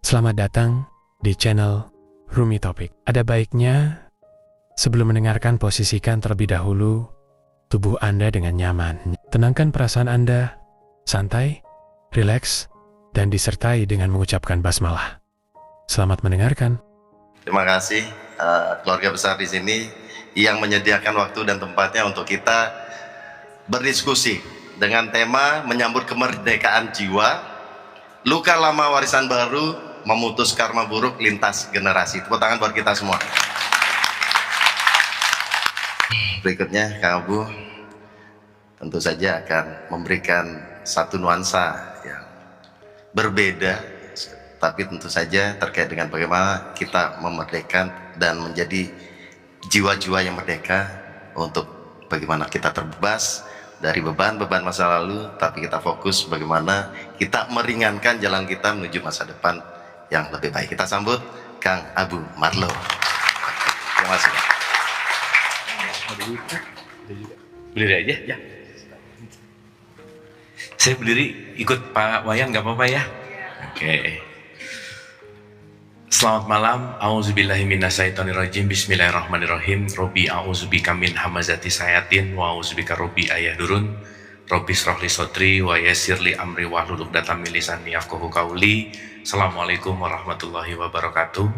Selamat datang di channel Rumi Topik. Ada baiknya sebelum mendengarkan, posisikan terlebih dahulu tubuh Anda dengan nyaman. Tenangkan perasaan Anda, santai, rileks, dan disertai dengan mengucapkan basmalah. Selamat mendengarkan. Terima kasih keluarga besar di sini yang menyediakan waktu dan tempatnya untuk kita berdiskusi dengan tema menyambut kemerdekaan jiwa, luka lama warisan baru, memutus karma buruk lintas generasi. Tepuk tangan buat kita semua. Berikutnya Kang Abu tentu saja akan memberikan satu nuansa yang berbeda, tapi tentu saja terkait dengan bagaimana kita memerdekakan dan menjadi jiwa-jiwa yang merdeka, untuk bagaimana kita terbebas dari beban-beban masa lalu, tapi kita fokus bagaimana kita meringankan jalan kita menuju masa depan yang lebih baik. Kita sambut Kang Abu Marlo. Terima kasih. Berdiri aja ya. Saya berdiri ikut Pak Wayan, nggak apa-apa ya? Oke. Selamat malam. A'udzubillahi minasyaitonirrajim. Bismillahirrahmanirrahim. Robbi a'udzubika min hamazati sayatin wa a'udzubika robbi ayahdurun. Robbi shrahli sodri wa yassirli amri wahlul 'uqdatam min lisani yafqahu qawli. Assalamualaikum warahmatullahi wabarakatuh.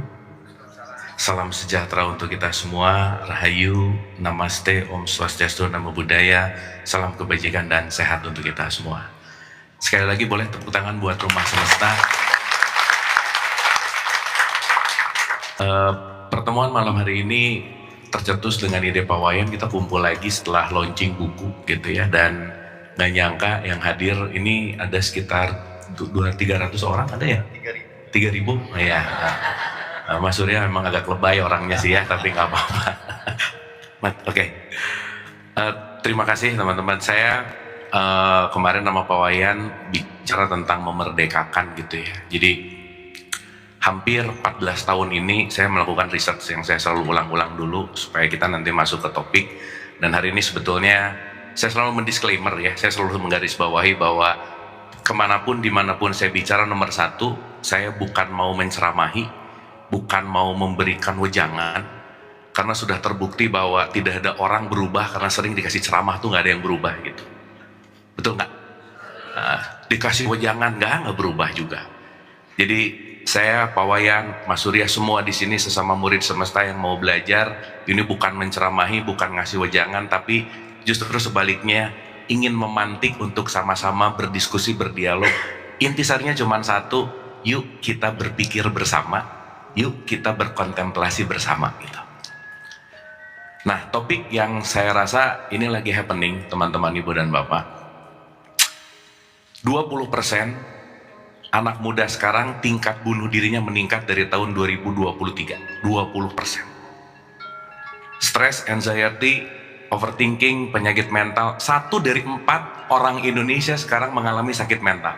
Salam sejahtera untuk kita semua. Rahayu, namaste, om swastiastu, namo buddhaya. Salam kebajikan dan sehat untuk kita semua. Sekali lagi boleh tepuk tangan buat Rumah Semesta. Pertemuan malam hari ini tercetus dengan ide Pak Wayan, kita kumpul lagi setelah launching buku gitu ya, dan nggak nyangka yang hadir ini ada sekitar 200-300 orang, ada ya? 3.000 ya. Mas Surya memang agak lebay orangnya sih ya, tapi nggak apa-apa. Oke. Terima kasih teman-teman. Saya kemarin sama Pak Wayan bicara tentang memerdekakan gitu ya. Jadi hampir 14 tahun ini saya melakukan research yang saya selalu ulang-ulang dulu supaya kita nanti masuk ke topik. Dan hari ini sebetulnya saya selalu mendisklaimer ya, saya selalu menggarisbawahi bahwa kemanapun dimanapun saya bicara, nomor satu, saya bukan mau menceramahi, bukan mau memberikan wejangan, karena sudah terbukti bahwa tidak ada orang berubah karena sering dikasih ceramah tuh nggak ada yang berubah gitu. Betul nggak? Dikasih wejangan nggak berubah juga. Jadi saya, Pak Wayan, Mas Surya, semua di sini sesama murid semesta yang mau belajar, ini bukan menceramahi, bukan ngasih wejangan, tapi justru sebaliknya ingin memantik untuk sama-sama berdiskusi, berdialog. Intisarinya cuma satu, yuk kita berpikir bersama, yuk kita berkontemplasi bersama gitu. Nah, topik yang saya rasa ini lagi happening, teman-teman ibu dan bapak. 20% anak muda sekarang tingkat bunuh dirinya meningkat dari tahun 2023, 20%. Stress, anxiety, overthinking, penyakit mental, 1 dari 4 orang Indonesia sekarang mengalami sakit mental.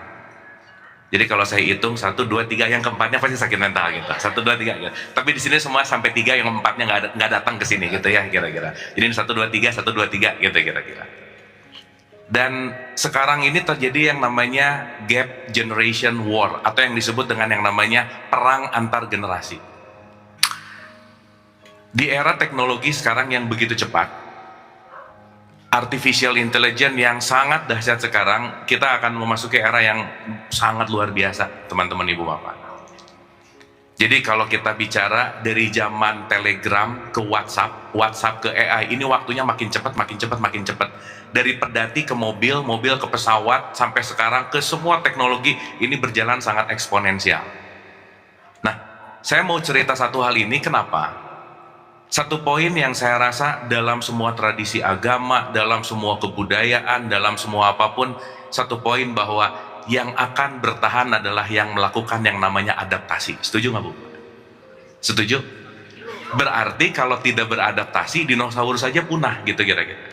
Jadi kalau saya hitung 1, 2, 3, yang keempatnya pasti sakit mental gitu. 1, 2, 3 gitu. Tapi di sini semua sampai 3, yang keempatnya nggak datang ke sini gitu ya kira-kira. Jadi 1, 2, 3, 1, 2, 3 gitu kira-kira. Dan sekarang ini terjadi yang namanya gap generation war, atau yang disebut dengan yang namanya perang antar generasi. Di era teknologi sekarang yang begitu cepat, artificial intelligence yang sangat dahsyat sekarang, kita akan memasuki era yang sangat luar biasa, teman-teman ibu bapak. Jadi kalau kita bicara dari zaman Telegram ke WhatsApp, WhatsApp ke AI, ini waktunya makin cepat, makin cepat, makin cepat. Dari pedati ke mobil, mobil ke pesawat, sampai sekarang ke semua teknologi, ini berjalan sangat eksponensial. Nah, saya mau cerita satu hal ini, kenapa? Satu poin yang saya rasa dalam semua tradisi agama, dalam semua kebudayaan, dalam semua apapun, satu poin bahwa yang akan bertahan adalah yang melakukan yang namanya adaptasi. Setuju nggak Bu? Setuju? Berarti kalau tidak beradaptasi, dinosaurus saja punah gitu kira-kira.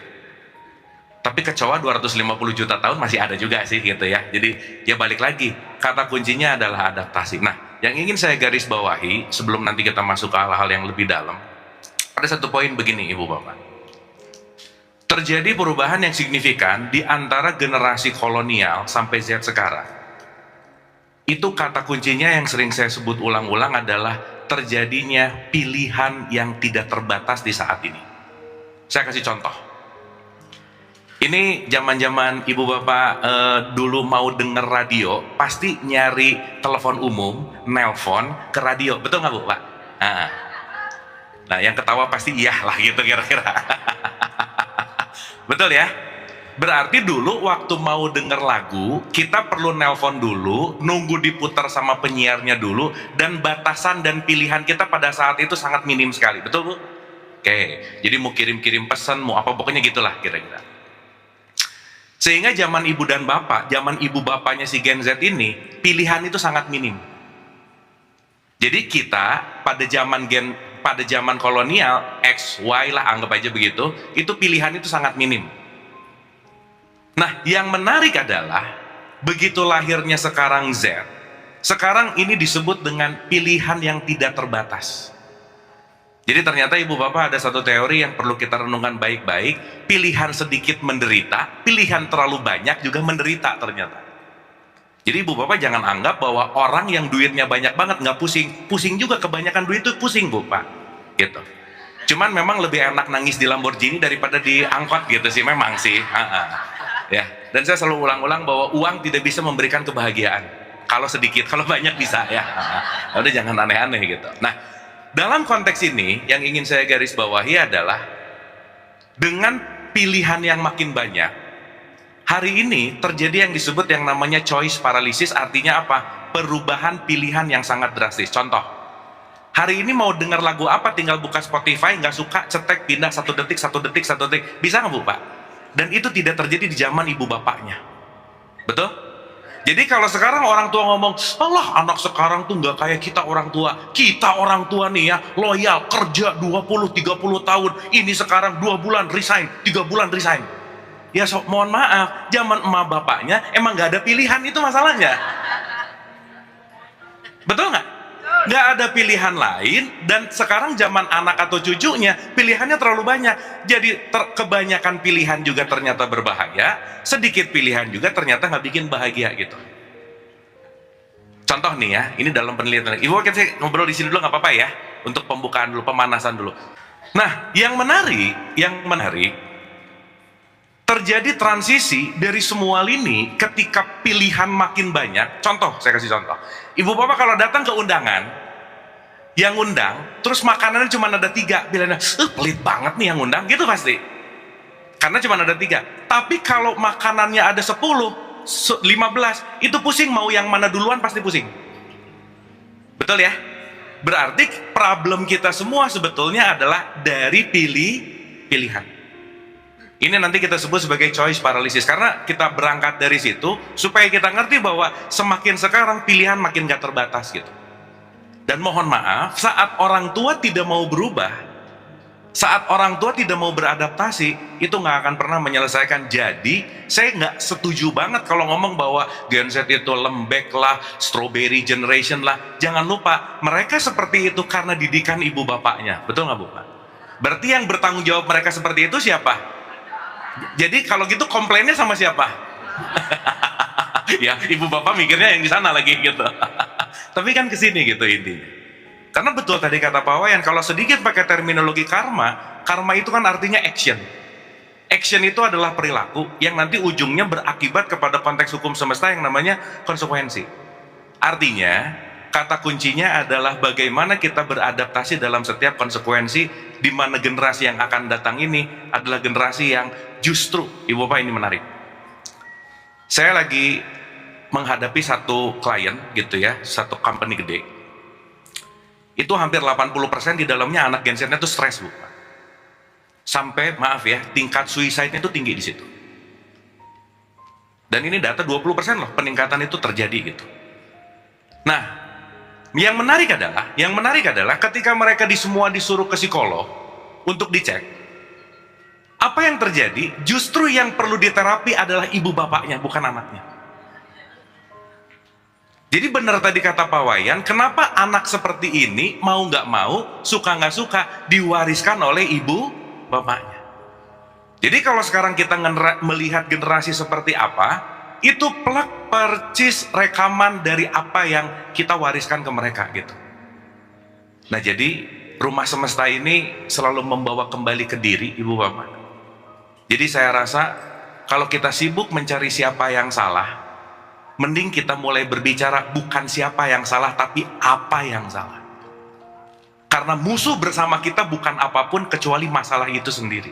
Tapi kecoa 250 juta tahun masih ada juga sih gitu ya. Jadi ya balik lagi, kata kuncinya adalah adaptasi. Nah, yang ingin saya garis bawahi sebelum nanti kita masuk ke hal-hal yang lebih dalam, ada satu poin begini ibu bapak. Terjadi perubahan yang signifikan di antara generasi kolonial sampai Z sekarang. Itu kata kuncinya yang sering saya sebut ulang-ulang adalah terjadinya pilihan yang tidak terbatas di saat ini. Saya kasih contoh. Ini zaman-zaman ibu bapak dulu mau denger radio, pasti nyari telepon umum, nelpon ke radio, betul nggak bu pak? Nah yang ketawa pasti iya lah gitu kira-kira. Betul ya? Berarti dulu waktu mau denger lagu, kita perlu nelpon dulu, nunggu diputar sama penyiarnya dulu, dan batasan dan pilihan kita pada saat itu sangat minim sekali, betul bu? Oke, jadi mau kirim-kirim pesan, mau apa, pokoknya gitulah kira-kira. Sehingga zaman ibu dan bapak, zaman ibu bapaknya si Gen Z ini, pilihan itu sangat minim. Jadi kita pada zaman kolonial, X, Y lah anggap aja begitu, itu pilihan itu sangat minim. Nah, yang menarik adalah begitu lahirnya sekarang Z, sekarang ini disebut dengan pilihan yang tidak terbatas. Jadi ternyata ibu bapak ada satu teori yang perlu kita renungkan baik-baik, pilihan sedikit menderita, pilihan terlalu banyak juga menderita ternyata. Jadi ibu bapak jangan anggap bahwa orang yang duitnya banyak banget nggak pusing, pusing juga kebanyakan duit itu pusing bu pak, gitu. Cuman memang lebih enak nangis di Lamborghini daripada di angkot gitu sih, memang sih. Ya, dan saya selalu ulang-ulang bahwa uang tidak bisa memberikan kebahagiaan. Kalau sedikit, kalau banyak bisa ya. Udah jangan aneh-aneh gitu. Nah, dalam konteks ini yang ingin saya garis bawahi adalah dengan pilihan yang makin banyak, hari ini terjadi yang disebut yang namanya choice paralysis. Artinya apa? Perubahan pilihan yang sangat drastis. Contoh, hari ini mau dengar lagu apa, tinggal buka Spotify, nggak suka, cetek, pindah 1 detik, 1 detik, 1 detik. Bisa nggak bu pak? Dan itu tidak terjadi di zaman ibu bapaknya. Betul? Jadi kalau sekarang orang tua ngomong, Allah anak sekarang tuh nggak kayak kita orang tua. Kita orang tua nih ya, loyal, kerja 20-30 tahun. Ini sekarang 2 bulan resign, 3 bulan resign. Ya mohon maaf, zaman emak bapaknya emang nggak ada pilihan, itu masalahnya. Betul nggak? Nggak ada pilihan lain, dan sekarang zaman anak atau cucunya pilihannya terlalu banyak. Jadi kebanyakan pilihan juga ternyata berbahaya, sedikit pilihan juga ternyata nggak bikin bahagia gitu. Contoh nih ya, ini dalam penelitian. Ibu kita ngobrol di sini dulu nggak apa-apa ya, untuk pembukaan dulu, pemanasan dulu. Nah, yang menarik terjadi transisi dari semua lini ketika pilihan makin banyak. Contoh, saya kasih contoh. Ibu bapak kalau datang ke undangan, yang undang, terus makanannya cuma ada 3, bilangnya, pelit banget nih yang undang, gitu pasti. Karena cuma ada 3. Tapi kalau makanannya ada 10, 15, itu pusing, mau yang mana duluan pasti pusing. Betul ya? Berarti problem kita semua sebetulnya adalah dari pilihan. Ini nanti kita sebut sebagai choice paralysis, karena kita berangkat dari situ supaya kita ngerti bahwa semakin sekarang pilihan makin gak terbatas gitu. Dan mohon maaf, saat orang tua tidak mau berubah, saat orang tua tidak mau beradaptasi, itu gak akan pernah menyelesaikan. Jadi saya gak setuju banget kalau ngomong bahwa Gen Z itu lembek lah, strawberry generation lah. Jangan lupa, mereka seperti itu karena didikan ibu bapaknya. Betul gak bu? Berarti yang bertanggung jawab mereka seperti itu siapa? Jadi kalau gitu komplainnya sama siapa? Ya ibu bapak mikirnya yang di sana lagi gitu. Tapi kan kesini gitu intinya. Karena betul tadi kata Pak Wayan, kalau sedikit pakai terminologi karma, karma itu kan artinya action. Action itu adalah perilaku yang nanti ujungnya berakibat kepada konteks hukum semesta yang namanya konsekuensi. Artinya kata kuncinya adalah bagaimana kita beradaptasi dalam setiap konsekuensi, di mana generasi yang akan datang ini adalah generasi yang justru, ibu bapak ini menarik. Saya lagi menghadapi satu klien gitu ya, satu company gede. Itu hampir 80% di dalamnya anak Gen Z-nya itu stres bu. Sampai maaf ya, tingkat suicide-nya itu tinggi di situ. Dan ini data 20% loh, peningkatan itu terjadi gitu. Nah, yang menarik adalah ketika mereka semua disuruh ke psikolog untuk dicek, apa yang terjadi? Justru yang perlu diterapi adalah ibu bapaknya, bukan anaknya. Jadi benar tadi kata Pak Wayan, kenapa anak seperti ini mau nggak mau, suka nggak suka, diwariskan oleh ibu bapaknya. Jadi kalau sekarang kita melihat generasi seperti apa, itu plak percis rekaman dari apa yang kita wariskan ke mereka gitu. Nah jadi rumah semesta ini selalu membawa kembali ke diri ibu bapak. Jadi saya rasa kalau kita sibuk mencari siapa yang salah, mending kita mulai berbicara bukan siapa yang salah tapi apa yang salah. Karena musuh bersama kita bukan apapun kecuali masalah itu sendiri.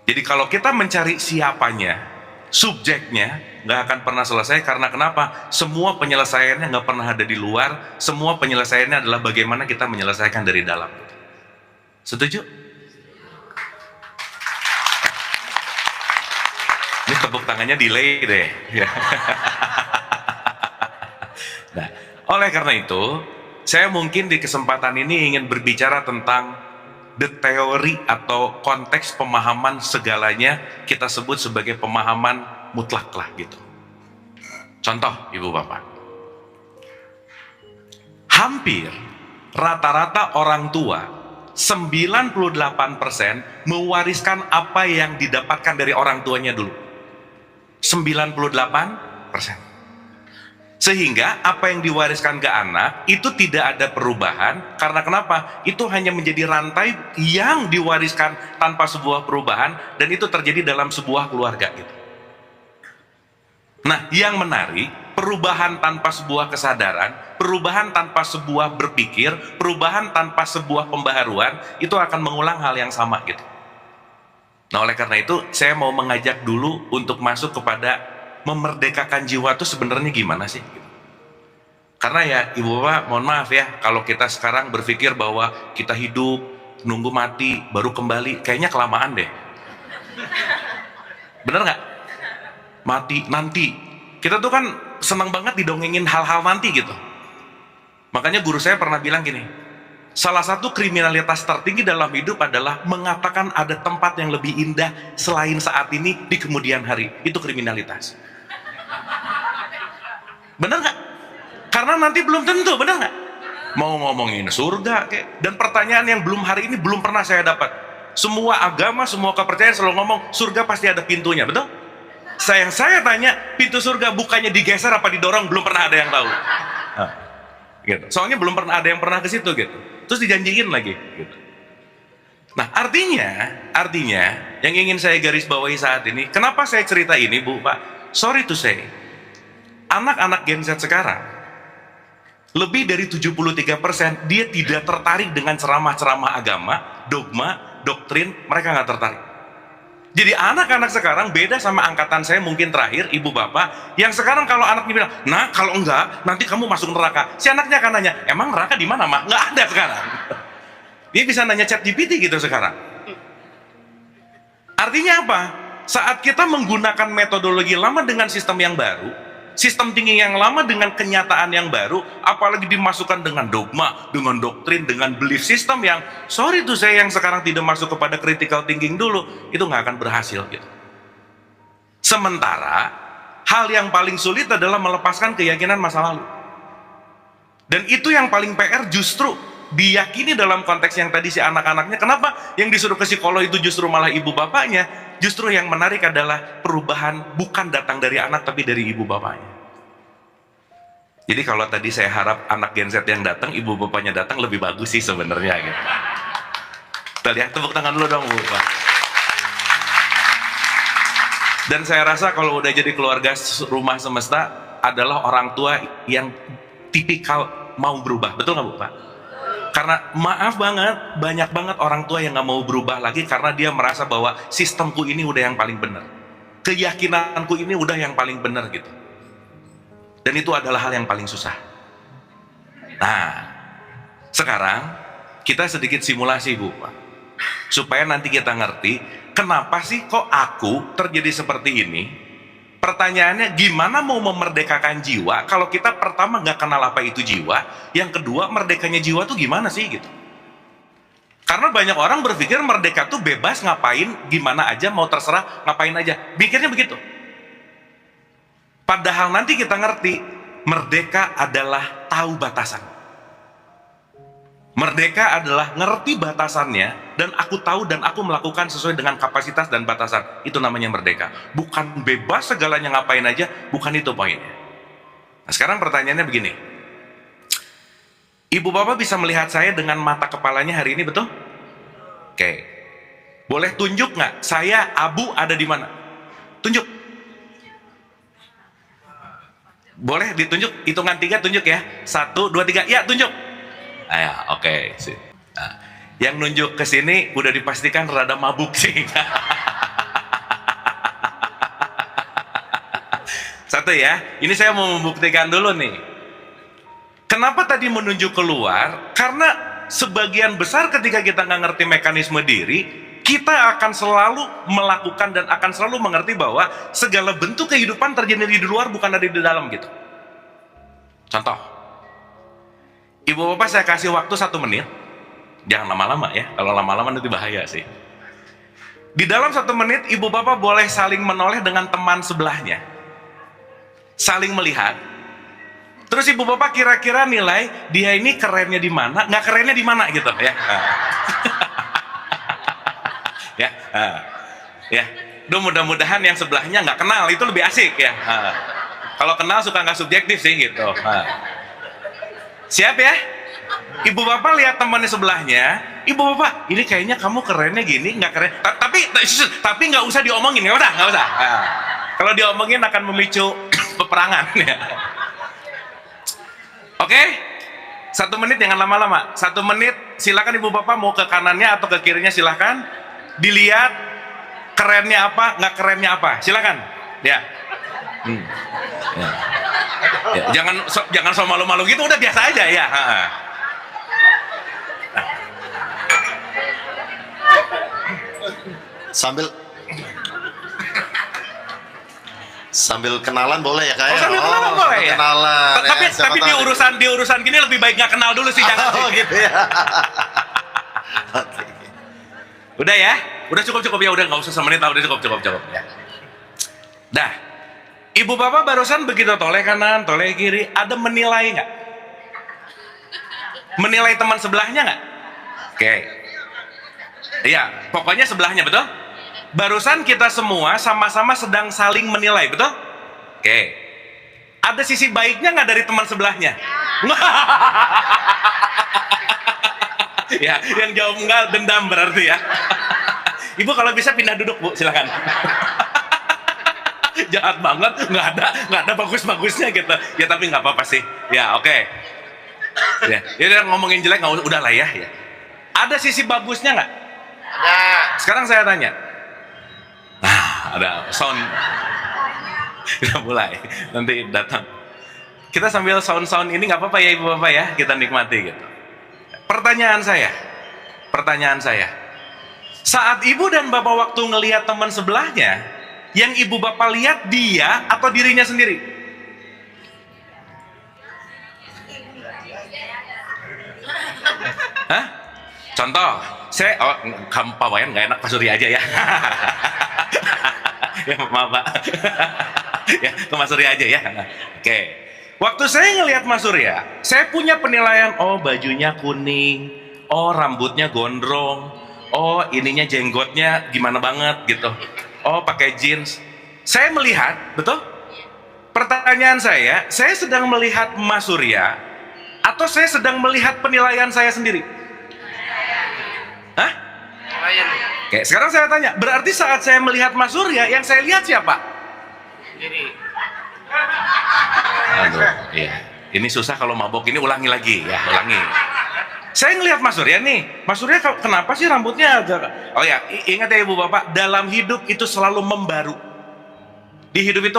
Jadi kalau kita mencari siapanya, subjeknya nggak akan pernah selesai. Karena kenapa? Semua penyelesaiannya nggak pernah ada di luar. Semua penyelesaiannya adalah bagaimana kita menyelesaikan dari dalam. Setuju? Ini tepuk tangannya delay deh. Nah, oleh karena itu, saya mungkin di kesempatan ini ingin berbicara tentang the teori atau konteks pemahaman segalanya kita sebut sebagai pemahaman mutlak lah gitu. Contoh ibu bapak, hampir rata-rata orang tua 98% mewariskan apa yang didapatkan dari orang tuanya dulu. 98%. Sehingga apa yang diwariskan ke anak itu tidak ada perubahan. Karena kenapa? Itu hanya menjadi rantai yang diwariskan tanpa sebuah perubahan, dan itu terjadi dalam sebuah keluarga gitu. Nah, yang menarik, perubahan tanpa sebuah kesadaran, perubahan tanpa sebuah berpikir, perubahan tanpa sebuah pembaharuan, itu akan mengulang hal yang sama gitu. Nah, oleh karena itu saya mau mengajak dulu untuk masuk kepada memerdekakan jiwa itu sebenarnya gimana sih? Karena ya ibu bapak, mohon maaf ya, kalau kita sekarang berpikir bahwa kita hidup nunggu mati baru kembali, kayaknya kelamaan deh. Bener nggak? Mati nanti. Kita tuh kan senang banget didongengin hal-hal nanti gitu. Makanya guru saya pernah bilang gini, salah satu kriminalitas tertinggi dalam hidup adalah mengatakan ada tempat yang lebih indah selain saat ini di kemudian hari. Itu kriminalitas. Bener nggak? Karena nanti belum tentu, bener nggak? Mau ngomongin surga kayak, dan pertanyaan yang belum hari ini belum pernah saya dapat. Semua agama, semua kepercayaan selalu ngomong surga pasti ada pintunya, betul? Saya tanya, pintu surga bukannya digeser apa didorong, belum pernah ada yang tahu. Gitu. Soalnya belum pernah ada yang pernah ke situ gitu. Terus dijanjiin lagi gitu. Nah, artinya yang ingin saya garis bawahi saat ini, kenapa saya cerita ini, Bu, Pak? Sorry to say, anak-anak Gen Z sekarang lebih dari 73% dia tidak tertarik dengan ceramah-ceramah agama, dogma, doktrin, mereka nggak tertarik. Jadi anak-anak sekarang beda sama angkatan saya mungkin terakhir, ibu bapak, yang sekarang kalau anaknya bilang, nah kalau enggak, nanti kamu masuk neraka. Si anaknya akan nanya, emang neraka di mana, Mak? Nggak ada sekarang. Dia bisa nanya ChatGPT gitu sekarang. Artinya apa? Saat kita menggunakan metodologi lama dengan sistem yang baru, sistem thinking yang lama dengan kenyataan yang baru, apalagi dimasukkan dengan dogma, dengan doktrin, dengan belief system yang, sorry tuh saya yang sekarang tidak masuk kepada critical thinking dulu, itu nggak akan berhasil gitu. Sementara hal yang paling sulit adalah melepaskan keyakinan masa lalu, dan itu yang paling PR justru diyakini dalam konteks yang tadi si anak-anaknya. Kenapa yang disuruh ke psikolog itu justru malah ibu bapaknya? Justru yang menarik adalah perubahan bukan datang dari anak tapi dari ibu bapaknya. Jadi kalau tadi saya harap anak Gen Z yang datang, ibu bapaknya datang, lebih bagus sih sebenarnya gitu. Kita lihat, tepuk tangan dulu dong Bu Pak. Dan saya rasa kalau udah jadi keluarga rumah semesta adalah orang tua yang tipikal mau berubah, betul nggak Bu Pak? Karena maaf banget, banyak banget orang tua yang nggak mau berubah lagi karena dia merasa bahwa sistemku ini udah yang paling benar, keyakinanku ini udah yang paling benar gitu. Dan itu adalah hal yang paling susah. Nah, sekarang kita sedikit simulasi Bu Pak, supaya nanti kita ngerti kenapa sih kok aku terjadi seperti ini. Pertanyaannya, gimana mau memerdekakan jiwa kalau kita pertama nggak kenal apa itu jiwa, yang kedua merdekanya jiwa tuh gimana sih gitu. Karena banyak orang berpikir merdeka tuh bebas ngapain, gimana aja, mau terserah ngapain aja, pikirnya begitu. Padahal nanti kita ngerti, merdeka adalah tahu batasan. Merdeka adalah ngerti batasannya, dan aku tahu dan aku melakukan sesuai dengan kapasitas dan batasan. Itu namanya merdeka. Bukan bebas segalanya ngapain aja, bukan itu poinnya. Nah, sekarang pertanyaannya begini. Ibu bapak bisa melihat saya dengan mata kepalanya hari ini, betul? Oke. Boleh tunjuk nggak saya Abu ada di mana? Tunjuk. Boleh ditunjuk, hitungan 3 tunjuk ya. 1, 2, 3, ya tunjuk. Ya, oke. Nah, yang nunjuk ke sini udah dipastikan rada mabuk sih. Satu ya, ini saya mau membuktikan dulu nih. Kenapa tadi menunjuk keluar? Karena sebagian besar ketika kita nggak ngerti mekanisme diri, kita akan selalu melakukan dan akan selalu mengerti bahwa segala bentuk kehidupan terjadi di luar, bukan ada di dalam gitu. Contoh. Ibu bapak saya kasih waktu 1 menit. Jangan lama-lama ya, kalau lama-lama nanti bahaya sih. Di dalam 1 menit ibu bapak boleh saling menoleh dengan teman sebelahnya, saling melihat. Terus ibu bapak kira-kira nilai dia ini kerennya di mana, nggak kerennya di mana gitu ya. Ya, mudah-mudahan yang sebelahnya nggak kenal, itu lebih asik ya. Kalau kenal suka nggak subjektif sih gitu. Siap ya? Ibu bapak lihat temannya sebelahnya, ibu bapak, ini kayaknya kamu kerennya gini, nggak keren. Tapi nggak usah diomongin, nggak usah. Kalau diomongin akan memicu peperangan. Ya. Oke? 1 menit jangan lama-lama. 1 menit, silakan ibu bapak mau ke kanannya atau ke kirinya silakan. Dilihat kerennya apa, nggak kerennya apa, silakan. Ya. Ya, jangan so malu-malu gitu, udah biasa aja ya. Sambil kenalan boleh ya kayak? Sambil kenalan boleh ya. Kenalan. Tapi di urusan gini lebih baik nggak kenal dulu sih, jangan sih. Gitu ya. Oke. Udah ya, udah cukup ya, udah nggak usah 1 menit lah, udah cukup ya. Dah. Ibu bapak barusan begitu toleh kanan, toleh kiri, ada menilai nggak? Menilai teman sebelahnya nggak? Oke. Iya, pokoknya sebelahnya, betul? Barusan kita semua sama-sama sedang saling menilai, betul? Oke. Ada sisi baiknya nggak dari teman sebelahnya? Ya, yang jawab enggak dendam berarti ya. Ibu kalau bisa pindah duduk, Bu, silakan. Jahat banget, nggak ada bagus-bagusnya gitu ya, tapi nggak apa-apa sih ya. Oke. Ya, dia ngomongin jelek nggak, udah lah ya. Ada sisi bagusnya nggak? Ada. Sekarang saya tanya. Nah, ada sound. Udah mulai, nanti datang. Kita sambil sound ini nggak apa-apa ya ibu bapak ya, kita nikmati gitu. Pertanyaan saya, saat ibu dan bapak waktu ngelihat teman sebelahnya, yang ibu bapak lihat dia atau dirinya sendiri? Hah? Contoh, kamu Pak Wayan nggak enak Pak Surya aja ya. Ya maaf Pak. Ya ke Mas Surya aja ya. Oke. Waktu saya ngelihat Mas Surya, saya punya penilaian, oh bajunya kuning, oh rambutnya gondrong, oh ininya jenggotnya gimana banget gitu. Oh pakai jeans. Saya melihat, betul? Pertanyaan saya sedang melihat Mas Surya atau saya sedang melihat penilaian saya sendiri? Hah? Oke, sekarang saya tanya, berarti saat saya melihat Mas Surya, yang saya lihat siapa? Aduh, iya. Ini susah kalau mabok, ini ulangi lagi ya, ulangi. Saya ngelihat Mas Surya nih, Mas Surya kenapa sih rambutnya agak... Oh ya, ingat ya ibu bapak, dalam hidup itu selalu membaru. Di hidup itu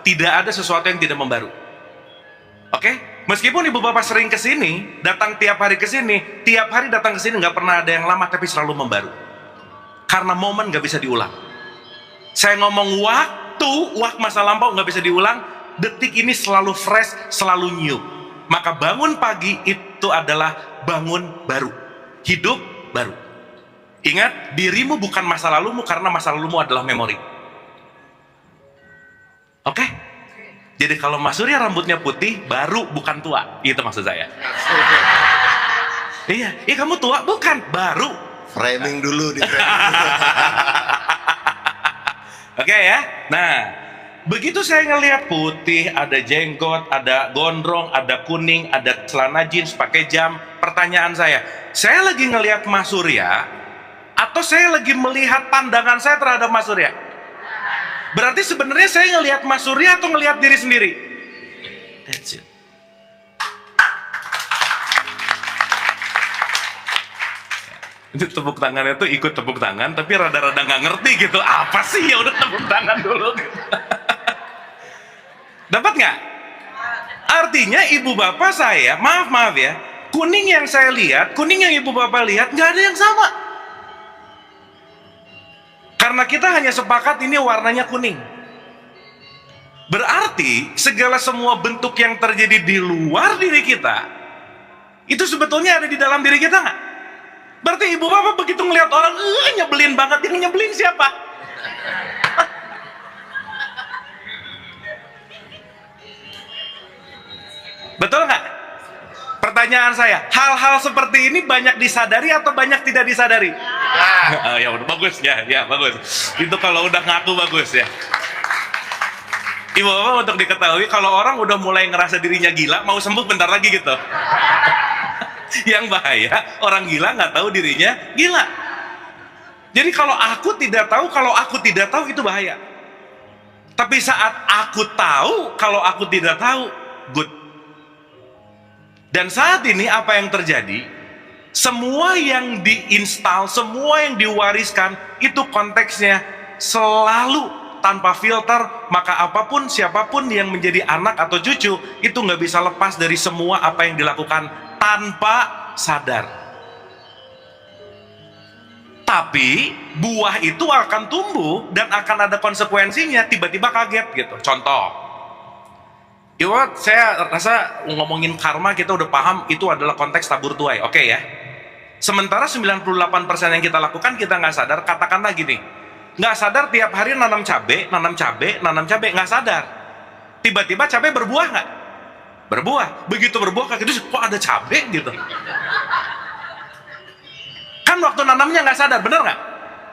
tidak ada sesuatu yang tidak membaru. Oke? Meskipun ibu bapak sering kesini, datang tiap hari kesini, tiap hari datang kesini nggak pernah ada yang lama, tapi selalu membaru. Karena momen nggak bisa diulang. Saya ngomong waktu masa lampau nggak bisa diulang, detik ini selalu fresh, selalu new. Maka bangun pagi itu adalah bangun baru, hidup baru. Ingat, dirimu bukan masa lalumu, karena masa lalumu adalah memori. Oke? Jadi kalau Mas Surya rambutnya putih, baru bukan tua. Itu maksud saya. Iya, kamu tua bukan, baru. Framing dulu di Oke ya. Nah, begitu saya ngelihat putih, ada jenggot, ada gondrong, ada kuning, ada celana jeans, pakai jam. Pertanyaan saya lagi ngelihat Mas Surya atau saya lagi melihat pandangan saya terhadap Mas Surya? Berarti sebenarnya saya ngelihat Mas Surya atau ngelihat diri sendiri? That's it. Itu tepuk tangannya tuh ikut tepuk tangan tapi rada-rada nggak ngerti gitu, apa sih, ya udah tepuk tangan dulu gitu. Dapat nggak? Artinya ibu bapak saya, maaf ya, kuning yang saya lihat, kuning yang ibu bapak lihat nggak ada yang sama, karena kita hanya sepakat ini warnanya kuning. Berarti segala semua bentuk yang terjadi di luar diri kita itu sebetulnya ada di dalam diri kita nggak? Berarti ibu bapak begitu ngelihat orang, nyebelin banget, yang nyebelin siapa? Betul nggak? Pertanyaan saya, hal-hal seperti ini banyak disadari atau banyak tidak disadari? Ya udah, bagus ya, bagus. Itu kalau udah ngaku bagus ya. Ibu bapak untuk diketahui, kalau orang udah mulai ngerasa dirinya gila, mau sembuh bentar lagi gitu. Yang bahaya, orang gila nggak tahu dirinya gila. Jadi kalau aku tidak tahu itu bahaya. Tapi saat aku tahu, kalau aku tidak tahu, good. Dan saat ini apa yang terjadi? Semua yang diinstal, semua yang diwariskan, itu konteksnya selalu tanpa filter. Maka apapun, siapapun yang menjadi anak atau cucu, itu nggak bisa lepas dari semua apa yang dilakukan tanpa sadar. Tapi buah itu akan tumbuh dan akan ada konsekuensinya, tiba-tiba kaget gitu. Contoh, saya rasa ngomongin karma kita udah paham, itu adalah konteks tabur tuai, oke ya. Sementara 98% yang kita lakukan kita nggak sadar. Katakanlah gini, nggak sadar tiap hari nanam cabai, nggak sadar. Tiba-tiba cabai berbuah nggak? Berbuah. Begitu berbuah kayak gitu, kok ada cabai gitu. Kan waktu nanamnya nggak sadar, bener nggak?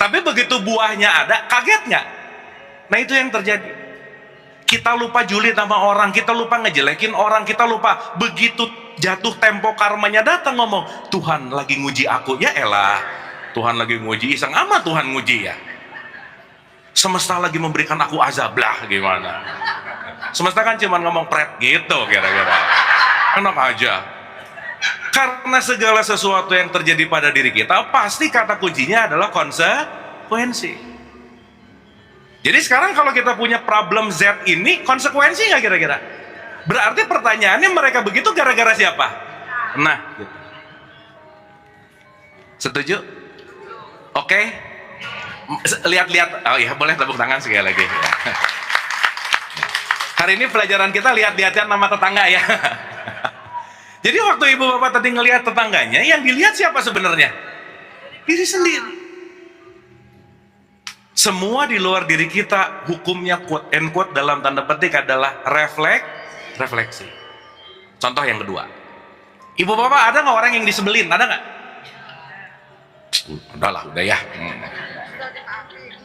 Tapi begitu buahnya ada, kaget nggak? Nah itu yang terjadi. Kita lupa julid sama orang, kita lupa ngejelekin orang, kita lupa begitu jatuh tempo karmanya datang ngomong, Tuhan lagi nguji aku. Ya elah, Tuhan lagi nguji, iseng amat Tuhan nguji ya. Semesta lagi memberikan aku azab lah, gimana? Semesta kan cuma ngomong pret gitu kira-kira. Enak aja. Karena segala sesuatu yang terjadi pada diri kita, pasti kata kuncinya adalah konsekuensi. Jadi sekarang kalau kita punya problem Z ini, konsekuensi nggak kira-kira? Berarti pertanyaannya, mereka begitu gara-gara siapa? Nah, gitu. Setuju? Oke? Lihat-lihat, oh iya boleh tepuk tangan sekali lagi. Hari ini pelajaran kita lihat-lihatan nama tetangga ya. Jadi waktu ibu bapak tadi ngelihat tetangganya, yang dilihat siapa sebenarnya? Diri sendiri. Semua di luar diri kita, hukumnya quote and quote dalam tanda petik adalah refleksi. Contoh yang kedua, ibu bapak ada nggak orang yang disebelin? Ada nggak? Udah ya.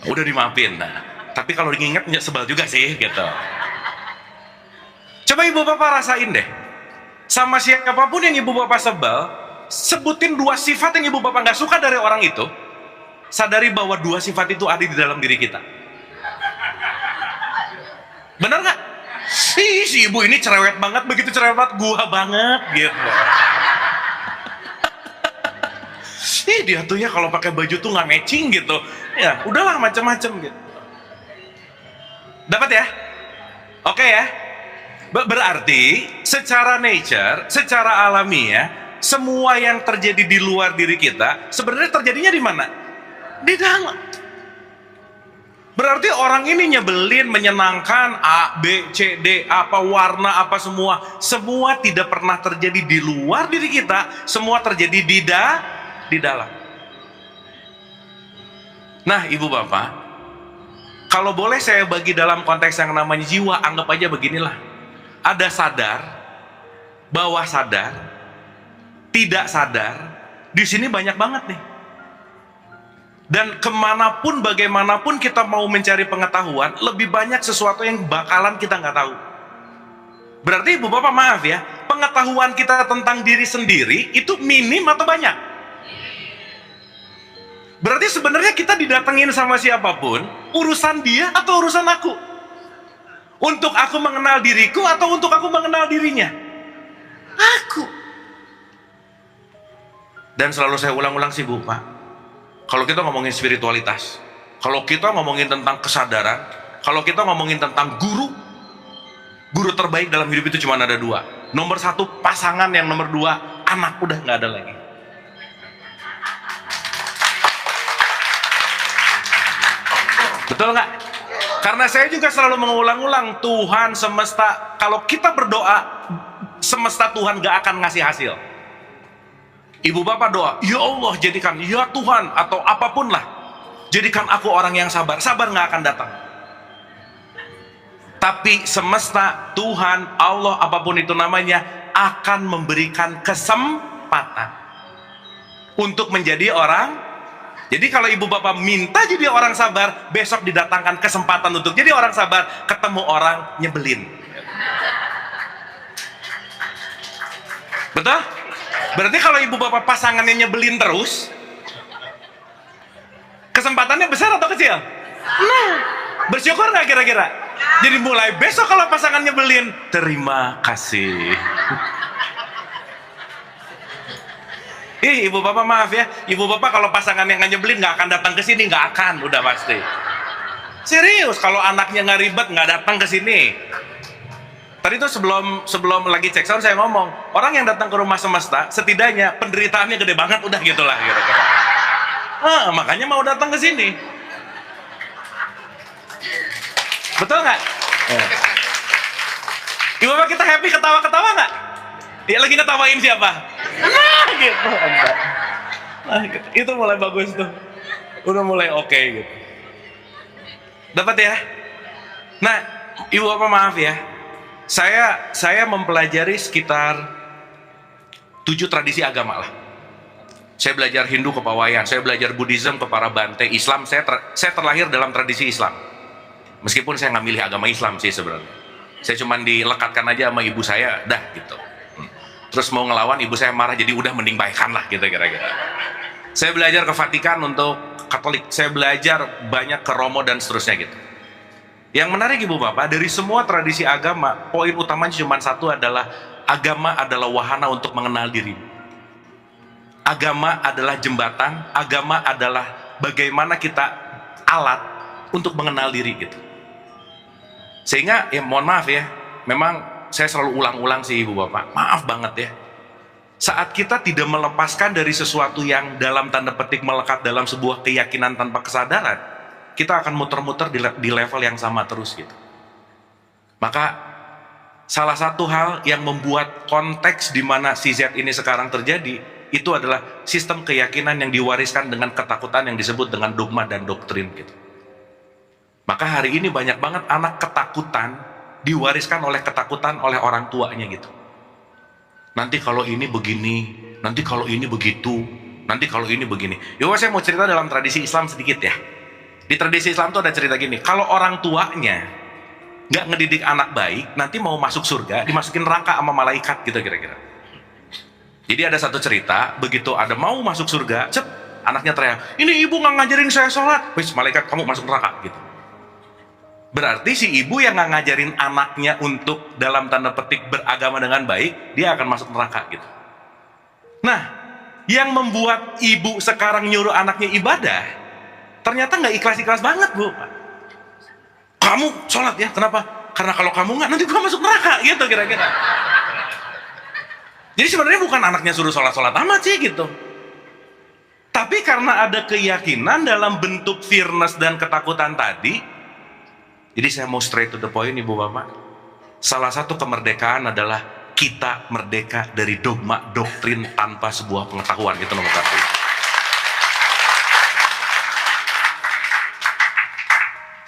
Udah dimaafin. Nah, tapi kalau diingat sebel juga sih gitu. Coba ibu bapak rasain deh, sama siapapun yang ibu bapak sebel, sebutin 2 sifat yang ibu bapak nggak suka dari orang itu. Sadari bahwa 2 sifat itu ada di dalam diri kita. Benar nggak? Si ibu ini cerewet banget, begitu cerewet banget, gua banget gitu. Dia tuh ya kalau pakai baju tuh nggak matching gitu. Ya udahlah, macam-macam gitu. Dapat ya? Oke ya? Berarti secara nature, secara alamiah, semua yang terjadi di luar diri kita sebenarnya terjadinya di mana? Di dalam. Berarti orang ini nyebelin, menyenangkan, A, B, C, D, apa warna, apa semua tidak pernah terjadi di luar diri kita, semua terjadi di dalam. Nah, ibu bapak, kalau boleh saya bagi dalam konteks yang namanya jiwa, anggap aja beginilah. Ada sadar, bawah sadar, tidak sadar, Di sini banyak banget nih. Dan kemanapun, bagaimanapun kita mau mencari pengetahuan, lebih banyak sesuatu yang bakalan kita nggak tahu. Berarti ibu bapak maaf ya, pengetahuan kita tentang diri sendiri itu minim atau banyak? Berarti sebenarnya kita didatengin sama siapapun, urusan dia atau urusan aku? Untuk aku mengenal diriku atau untuk aku mengenal dirinya? Aku. Dan selalu saya ulang-ulang sih Bu, Pak. Kalau kita ngomongin spiritualitas, kalau kita ngomongin tentang kesadaran, kalau kita ngomongin tentang guru terbaik dalam hidup itu cuma ada dua. Nomor satu pasangan, yang nomor dua anak, udah nggak ada lagi. Betul nggak? Karena saya juga selalu mengulang-ulang, Tuhan semesta, kalau kita berdoa, semesta Tuhan gak akan ngasih hasil. Ibu bapak doa, ya Allah jadikan, ya Tuhan, atau apapun lah, jadikan aku orang yang sabar. Sabar gak akan datang. Tapi semesta, Tuhan, Allah, apapun itu namanya, akan memberikan kesempatan untuk menjadi orang. Jadi kalau ibu bapak minta jadi orang sabar, besok didatangkan kesempatan untuk jadi orang sabar, ketemu orang nyebelin. Betul? Berarti kalau ibu bapak pasangannya nyebelin terus, kesempatannya besar atau kecil? Nah, bersyukur nggak kira-kira? Jadi mulai besok kalau pasangan nyebelin, terima kasih. Ibu bapak maaf ya, ibu bapak kalau pasangan yang nggak nyebelin nggak akan datang ke sini, nggak akan, udah pasti. Serius, kalau anaknya nggak ribet nggak datang ke sini. Tadi tuh sebelum lagi cek sound saya ngomong, orang yang datang ke rumah semesta setidaknya penderitaannya gede banget, udah gitulah kira-kira. Makanya mau datang ke sini. Betul nggak? Ibu bapak kita happy, ketawa-ketawa nggak? Dia lagi ngetawain siapa? Gitu. Itu mulai bagus tuh, udah mulai oke gitu. Dapat ya? Nah, ibu bapak maaf ya, saya mempelajari sekitar 7 tradisi agama lah. Saya belajar Hindu kepawayan, saya belajar Buddhism ke para bante, Islam. Saya terlahir dalam tradisi Islam. Meskipun saya nggak milih agama Islam sih sebenarnya. Saya cuma dilekatkan aja sama ibu saya, dah gitu. Terus mau ngelawan, ibu saya marah, jadi udah mending baikan lah gitu kira-kira. Saya belajar ke Vatikan untuk Katolik, saya belajar banyak ke Romo dan seterusnya gitu. Yang menarik ibu bapak, dari semua tradisi agama, poin utamanya cuma satu, adalah agama adalah wahana untuk mengenal diri. Agama adalah jembatan, agama adalah bagaimana kita alat untuk mengenal diri gitu. Sehingga ya mohon maaf ya, memang saya selalu ulang-ulang sih ibu bapak, maaf banget ya, saat kita tidak melepaskan dari sesuatu yang dalam tanda petik melekat dalam sebuah keyakinan tanpa kesadaran, kita akan muter-muter di level yang sama terus gitu. Maka salah satu hal yang membuat konteks di mana si Z ini sekarang terjadi, itu adalah sistem keyakinan yang diwariskan dengan ketakutan yang disebut dengan dogma dan doktrin gitu. Maka hari ini banyak banget anak ketakutan, diwariskan oleh ketakutan oleh orang tuanya gitu. Nanti kalau ini begini, nanti kalau ini begitu, nanti kalau ini begini. Yuk saya mau cerita dalam tradisi Islam sedikit ya. Di tradisi Islam tuh ada cerita gini, kalau orang tuanya nggak ngedidik anak baik, nanti mau masuk surga dimasukin neraka sama malaikat gitu kira-kira. Jadi ada satu cerita, begitu ada mau masuk surga, cet, anaknya teriak, ini ibu nggak ngajarin saya sholat, wis malaikat kamu masuk neraka gitu. Berarti si ibu yang nggak ngajarin anaknya untuk dalam tanda petik beragama dengan baik, dia akan masuk neraka gitu. Nah, yang membuat ibu sekarang nyuruh anaknya ibadah, ternyata nggak ikhlas-ikhlas banget bu. Kamu sholat ya, kenapa? Karena kalau kamu nggak, nanti gua masuk neraka gitu kira-kira. Jadi sebenarnya bukan anaknya suruh sholat-sholat amat sih gitu. Tapi karena ada keyakinan dalam bentuk fearness dan ketakutan tadi, jadi saya mau straight to the point ibu bapak. Salah satu kemerdekaan adalah kita merdeka dari dogma doktrin tanpa sebuah pengetahuan, itu nomor satu.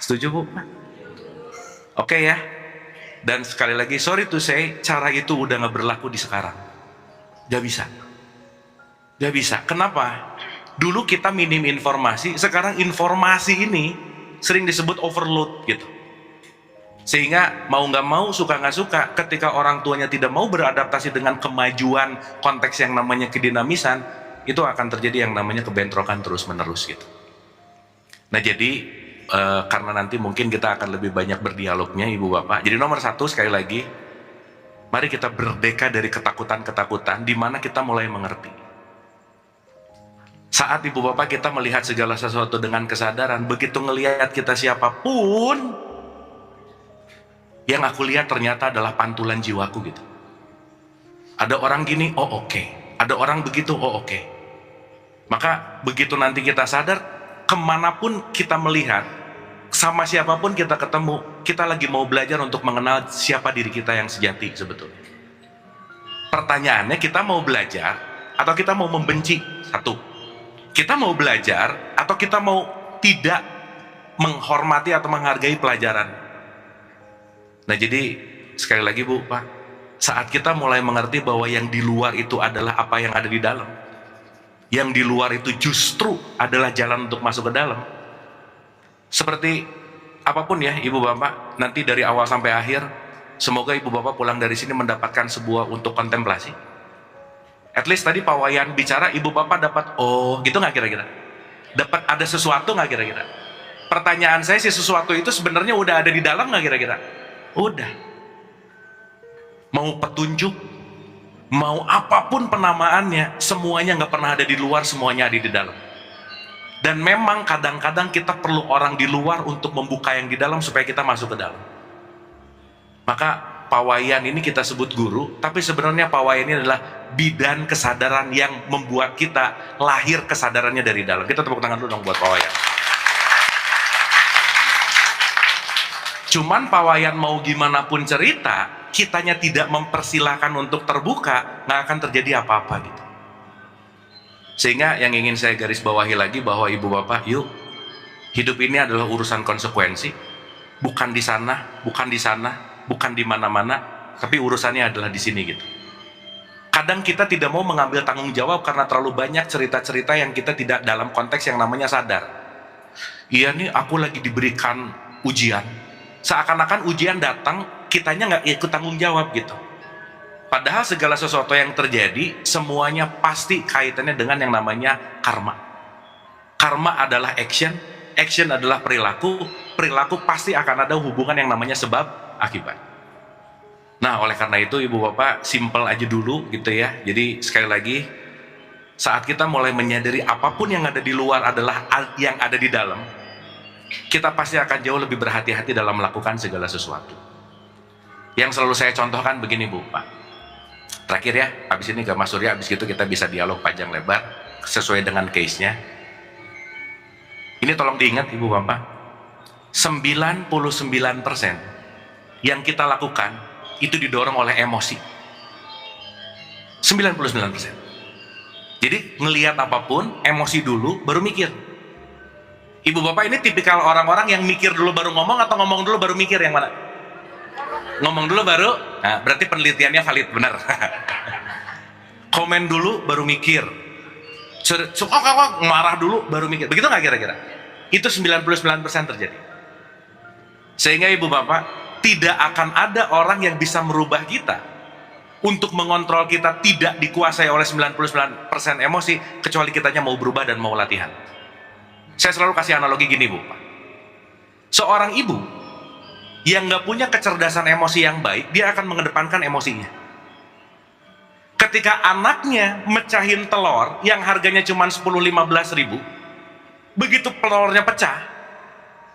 Setuju bu? Oke ya. Dan sekali lagi sorry to say, cara itu udah gak berlaku di sekarang. Gak bisa. Gak bisa. Kenapa? Dulu kita minim informasi, sekarang informasi ini sering disebut overload gitu. Sehingga mau nggak mau, suka nggak suka, ketika orang tuanya tidak mau beradaptasi dengan kemajuan konteks yang namanya kedinamisan, itu akan terjadi yang namanya kebentrokan terus menerus gitu. Nah jadi karena nanti mungkin kita akan lebih banyak berdialognya ibu bapak. Jadi nomor satu sekali lagi, mari kita berdeka dari ketakutan-ketakutan, di mana kita mulai mengerti. Saat ibu bapak kita melihat segala sesuatu dengan kesadaran, begitu ngelihat kita siapapun, yang aku lihat ternyata adalah pantulan jiwaku gitu. Ada orang gini, oh oke. Ada orang begitu, oh oke. Maka begitu nanti kita sadar, kemanapun kita melihat, sama siapapun kita ketemu, kita lagi mau belajar untuk mengenal siapa diri kita yang sejati sebetulnya. Pertanyaannya, kita mau belajar atau kita mau membenci? Satu. Kita mau belajar atau kita mau tidak menghormati atau menghargai pelajaran? Nah jadi sekali lagi Bu, Pak, saat kita mulai mengerti bahwa yang di luar itu adalah apa yang ada di dalam, yang di luar itu justru adalah jalan untuk masuk ke dalam. Seperti apapun ya Ibu Bapak, nanti dari awal sampai akhir, semoga Ibu Bapak pulang dari sini mendapatkan sebuah untuk kontemplasi. At least tadi Pak Wayan bicara, Ibu Bapak dapat, oh gitu nggak kira-kira? Dapat ada sesuatu nggak kira-kira? Pertanyaan saya, si sesuatu itu sebenarnya udah ada di dalam nggak kira-kira? Udah. Mau petunjuk, mau apapun penamaannya, semuanya nggak pernah ada di luar, semuanya ada di dalam. Dan memang kadang-kadang kita perlu orang di luar untuk membuka yang di dalam supaya kita masuk ke dalam. Maka Pak Wayan ini kita sebut guru, tapi sebenarnya Pak Wayan ini adalah bidan kesadaran yang membuat kita lahir kesadarannya dari dalam. Kita tepuk tangan dulu dong buat Pak Wayan. Cuman Pak Wayan mau gimana pun cerita, kitanya tidak mempersilahkan untuk terbuka, nggak akan terjadi apa-apa gitu. Sehingga yang ingin saya garis bawahi lagi bahwa Ibu Bapak, yuk, hidup ini adalah urusan konsekuensi, bukan di sana, bukan di sana, bukan di mana-mana, tapi urusannya adalah di sini gitu. Kadang kita tidak mau mengambil tanggung jawab karena terlalu banyak cerita-cerita yang kita tidak dalam konteks yang namanya sadar. Iya nih, aku lagi diberikan ujian. Seakan-akan ujian datang, kitanya nggak ikut tanggung jawab gitu. Padahal segala sesuatu yang terjadi, semuanya pasti kaitannya dengan yang namanya karma. Karma adalah action, action adalah perilaku, perilaku pasti akan ada hubungan yang namanya sebab akibat. Nah, oleh karena itu Ibu Bapak, simple aja dulu gitu ya. Jadi sekali lagi, saat kita mulai menyadari apapun yang ada di luar adalah yang ada di dalam, kita pasti akan jauh lebih berhati-hati dalam melakukan segala sesuatu. Yang selalu saya contohkan begini Bu, Pak. Terakhir ya, habis ini ke Mas Surya, habis itu kita bisa dialog panjang lebar sesuai dengan case-nya. Ini tolong diingat Ibu Bapak, 99% yang kita lakukan itu didorong oleh emosi. 99%. Jadi ngelihat apapun, emosi dulu baru mikir. Ibu Bapak ini tipikal orang-orang yang mikir dulu baru ngomong atau ngomong dulu baru mikir, yang mana? Ngomong dulu baru, nah berarti penelitiannya valid, benar. Komen dulu baru mikir. Marah dulu baru mikir. Begitu nggak kira-kira? Itu 99% terjadi. Sehingga Ibu Bapak, tidak akan ada orang yang bisa merubah kita untuk mengontrol kita tidak dikuasai oleh 99% emosi, kecuali kitanya mau berubah dan mau latihan. Saya selalu kasih analogi gini Bu, seorang ibu yang nggak punya kecerdasan emosi yang baik, dia akan mengedepankan emosinya. Ketika anaknya mecahin telur yang harganya cuma 10-15 ribu, begitu telurnya pecah,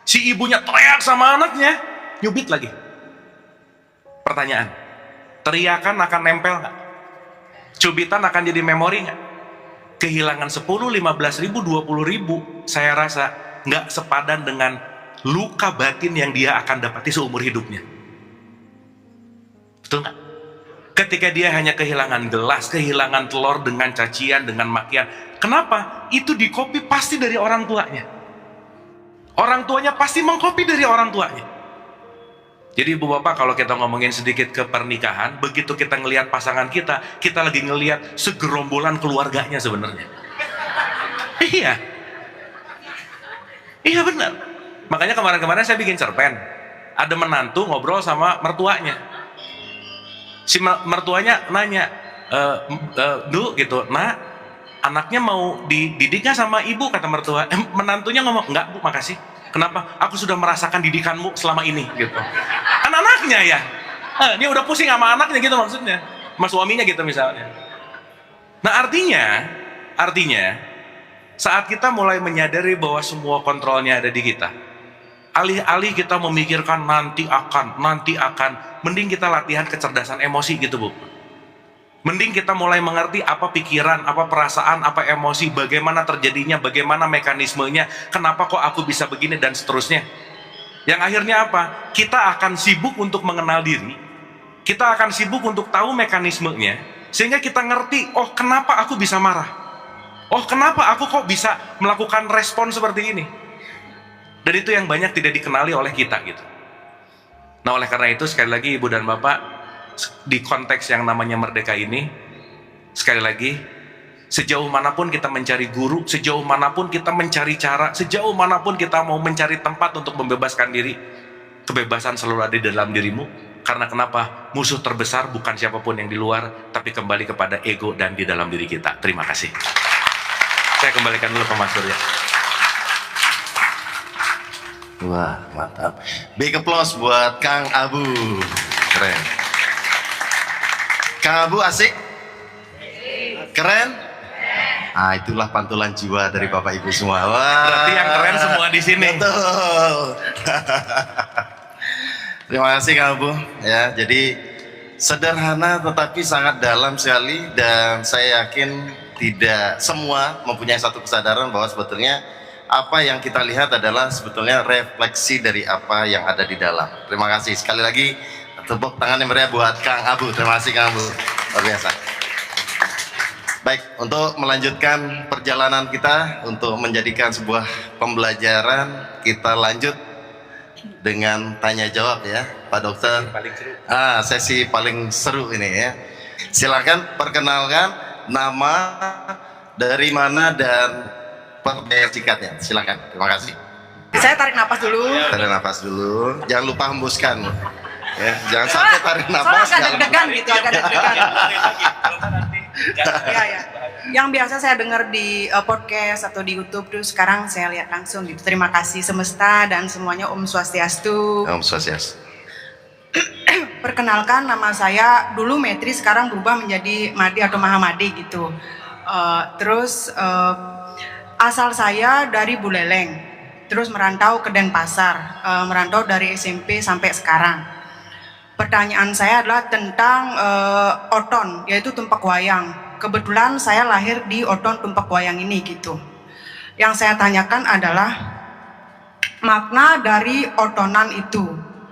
si ibunya teriak sama anaknya, nyubit lagi. Pertanyaan, teriakan akan nempel nggak? Cubitan akan jadi memori nggak? Kehilangan 10, 15 ribu, 20 ribu, saya rasa nggak sepadan dengan luka batin yang dia akan dapati seumur hidupnya. Betul nggak? Ketika dia hanya kehilangan gelas, kehilangan telur dengan cacian, dengan makian. Kenapa? Itu dikopi pasti dari orang tuanya. Orang tuanya pasti mengkopi dari orang tuanya. Jadi ibu bapak, kalau kita ngomongin sedikit ke pernikahan, begitu kita ngelihat pasangan kita lagi ngelihat segerombolan keluarganya sebenarnya. Iya. Iya benar. Makanya kemarin-kemarin saya bikin cerpen. Ada menantu ngobrol sama mertuanya. Si mertuanya nanya, Du gitu, nah anaknya mau dididiknya sama ibu, kata mertua. Menantunya ngomong, enggak Bu, makasih. Kenapa? Aku sudah merasakan didikanmu selama ini gitu. Anaknya ya. Dia udah pusing sama anaknya gitu maksudnya. Sama suaminya gitu misalnya. Nah artinya saat kita mulai menyadari bahwa semua kontrolnya ada di kita, alih-alih kita memikirkan nanti akan, mending kita latihan kecerdasan emosi gitu Bu. Mending kita mulai mengerti apa pikiran, apa perasaan, apa emosi, bagaimana terjadinya, bagaimana mekanismenya, kenapa kok aku bisa begini dan seterusnya. Yang akhirnya apa? Kita akan sibuk untuk mengenal diri, kita akan sibuk untuk tahu mekanismenya, sehingga kita ngerti, oh kenapa aku bisa marah, oh kenapa aku kok bisa melakukan respon seperti ini. Dan itu yang banyak tidak dikenali oleh kita gitu. Nah oleh karena itu sekali lagi ibu dan bapak, di konteks yang namanya merdeka ini, sekali lagi, sejauh manapun kita mencari guru, sejauh manapun kita mencari cara, sejauh manapun kita mau mencari tempat untuk membebaskan diri, kebebasan selalu ada di dalam dirimu. Karena kenapa? Musuh terbesar bukan siapapun yang di luar, tapi kembali kepada ego dan di dalam diri kita. Terima kasih. Saya kembalikan dulu ke Mas Surya. Wah, mantap. Big applause buat Kang Abu. Keren. Kang Abu asik? Keren? Ah, itulah pantulan jiwa dari Bapak Ibu semua. Wah. Berarti yang keren semua di sini. Betul. Terima kasih Kang Abu. Ya, jadi sederhana tetapi sangat dalam sekali, dan saya yakin tidak semua mempunyai satu kesadaran bahwa sebetulnya apa yang kita lihat adalah sebetulnya refleksi dari apa yang ada di dalam. Terima kasih sekali lagi, tepuk tangan yang meriah buat Kang Abu. Terima kasih Kang Abu, luar biasa. Baik, untuk melanjutkan perjalanan kita, untuk menjadikan sebuah pembelajaran, kita lanjut dengan tanya jawab ya Pak Dokter. Sesi paling seru ini ya. Silakan perkenalkan nama, dari mana, dan pertanyaan singkatnya. Silakan. Terima kasih. Saya tarik napas dulu. Tarik napas dulu. Jangan lupa hembuskan. Ya, jangan sampai tarik napas. Soalnya agak deg-degan gitu, agak deg-degan. Ya, ya. Yang biasa saya dengar di podcast atau di YouTube, terus sekarang saya lihat langsung gitu. Terima kasih semesta dan semuanya. Om Swastiastu. Om Swastiastu. Perkenalkan, nama saya dulu Metri, sekarang berubah menjadi Madi atau Mahamadi gitu. Asal saya dari Buleleng, terus merantau ke Denpasar, merantau dari SMP sampai sekarang. Pertanyaan saya adalah tentang Oton, yaitu tumpak wayang. Kebetulan saya lahir di Oton tumpak wayang ini gitu. Yang saya tanyakan adalah makna dari otonan itu.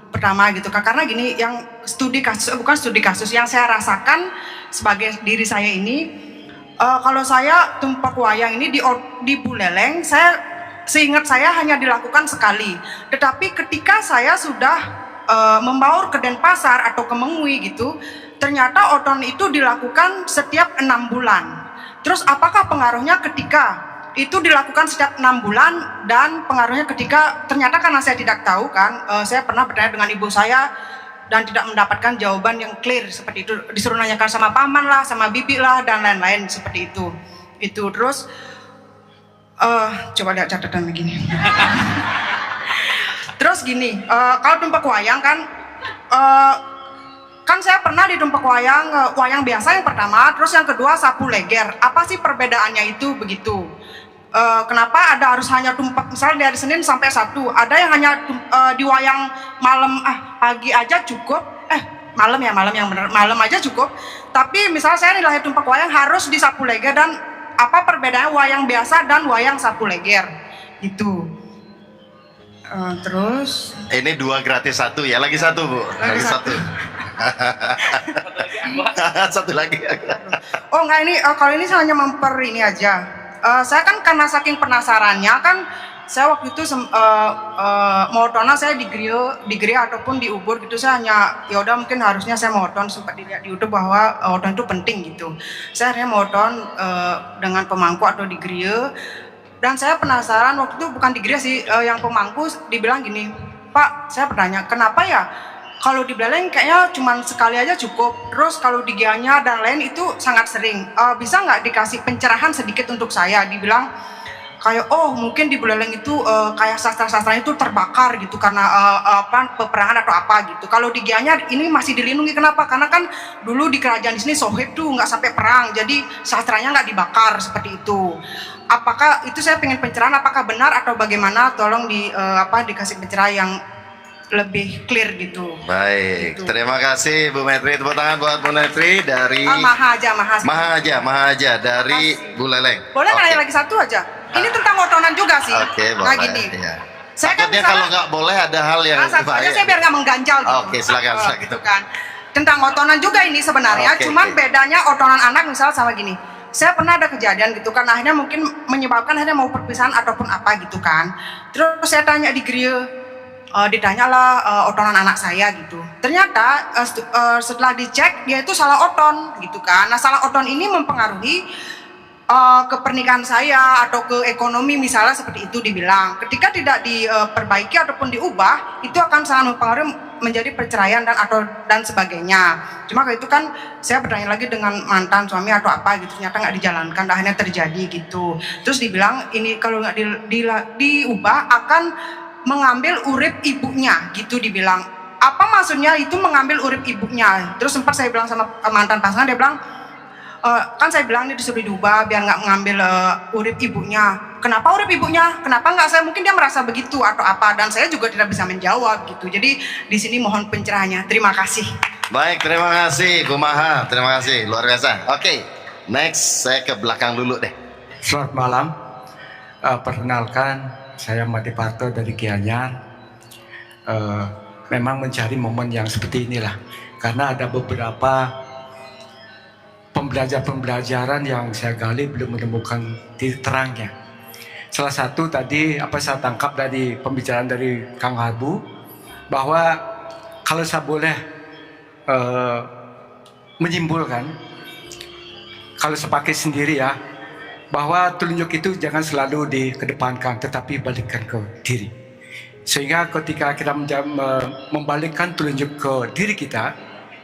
Pertama gitu, karena gini, yang studi kasus, bukan studi kasus, yang saya rasakan sebagai diri saya ini, kalau saya tumpak wayang ini di Buleleng, seingat saya hanya dilakukan sekali. Tetapi ketika saya sudah membaur ke Denpasar atau ke Mengui gitu, ternyata oton itu dilakukan setiap 6 bulan. Terus apakah pengaruhnya ketika itu dilakukan setiap 6 bulan, dan pengaruhnya ketika, ternyata karena saya tidak tahu kan, saya pernah bertanya dengan ibu saya dan tidak mendapatkan jawaban yang clear seperti itu. Disuruh nanyakan sama paman lah, sama bibi lah, dan lain-lain seperti itu. Itu terus coba lihat catatan begini. Terus gini, kalau tumpak wayang kan, kan saya pernah di tumpak wayang, wayang biasa yang pertama, terus yang kedua sapu leger. Apa sih perbedaannya itu begitu? Kenapa ada harus hanya tumpak, misalnya dari Senin sampai Sabtu, ada yang hanya di wayang malam, pagi aja cukup, malam yang benar, malam aja cukup. Tapi misalnya saya lahir tumpak wayang harus di sapu leger, dan apa perbedaannya wayang biasa dan wayang sapu leger gitu. Terus ini 2 gratis 1 ya, lagi 1 Bu, lagi 1. Satu lagi. Oh enggak, ini kalau ini saya hanya ini aja. Saya kan karena saking penasarannya kan, saya waktu itu motonan saya di Gria ataupun di Ubur gitu, saya hanya ya udah mungkin harusnya saya moton, sempat dilihat di YouTube bahwa moton itu penting gitu. Saya akhirnya moton dengan pemangku atau di Gria, dan saya penasaran waktu itu bukan di Gria sih, yang pemangku dibilang gini, Pak, saya bertanya kenapa ya kalau di Buleleng kayaknya cuma sekali aja cukup, terus kalau di Gianyar dan lain itu sangat sering, bisa nggak dikasih pencerahan sedikit untuk saya? Dibilang kayak oh mungkin di Buleleng itu kayak sastra-sastranya itu terbakar gitu karena peperangan atau apa gitu. Kalau di Gianyar ini masih dilindungi, kenapa? Karena kan dulu di kerajaan di sini Sohib tuh nggak sampai perang, jadi sastranya nggak dibakar seperti itu. Apakah itu, saya pengen pencerahan apakah benar atau bagaimana? Tolong dikasih pencerahan yang lebih clear gitu. Baik, gitu. Terima kasih Bu Metri. Tepuk tangan buat Bu Metri dari Mahaja dari Buleleng. Boleh nanya lagi satu aja? Ini tentang motonan juga sih. Oke, boleh. Nah gini, Ya. saya kan Takutnya misalnya, kalau nggak boleh ada hal yang aja saya biar nggak mengganjal gitu. Oke, silakan. Gitu kan. Tentang otonan juga ini sebenarnya, cuman bedanya otonan anak misalnya sama gini. Saya pernah ada kejadian gitu kan, akhirnya mungkin menyebabkan akhirnya mau perpisahan ataupun apa gitu kan. Terus saya tanya di Gria, ditanyalah otonan anak saya gitu. Ternyata setelah dicek dia itu salah oton gitu kan. Nah salah oton ini mempengaruhi ke pernikahan saya atau ke ekonomi misalnya seperti itu dibilang. Ketika tidak diperbaiki ataupun diubah, itu akan sangat mempengaruhi menjadi perceraian dan sebagainya. Cuma kalau itu kan saya bertanya lagi dengan mantan suami atau apa gitu, ternyata nggak dijalankan, akhirnya terjadi gitu. Terus dibilang ini kalau nggak diubah akan mengambil urip ibunya gitu dibilang. Apa maksudnya itu mengambil urip ibunya? Terus sempat saya bilang sama mantan pasangan, dia bilang kan saya bilang ini disuruh diubah biar nggak mengambil urip ibunya. Kenapa urip ibunya? Kenapa nggak saya? Mungkin dia merasa begitu atau apa, dan saya juga tidak bisa menjawab gitu. Jadi di sini mohon pencerahannya. Terima kasih. Baik, terima kasih Bu Maha. Terima kasih, luar biasa. Oke, next saya ke belakang dulu deh. Selamat malam. Perkenalkan, saya Mati Parto dari Gianyar. Memang mencari momen yang seperti inilah, karena ada beberapa pembelajaran yang saya gali belum menemukan titik terangnya. Salah satu tadi apa saya tangkap dari pembicaraan dari Kang Harbu, bahwa kalau saya boleh menyimpulkan, kalau saya pakai sendiri ya, bahwa telunjuk itu jangan selalu dikedepankan, tetapi balikkan ke diri. Sehingga ketika kita membalikkan telunjuk ke diri kita,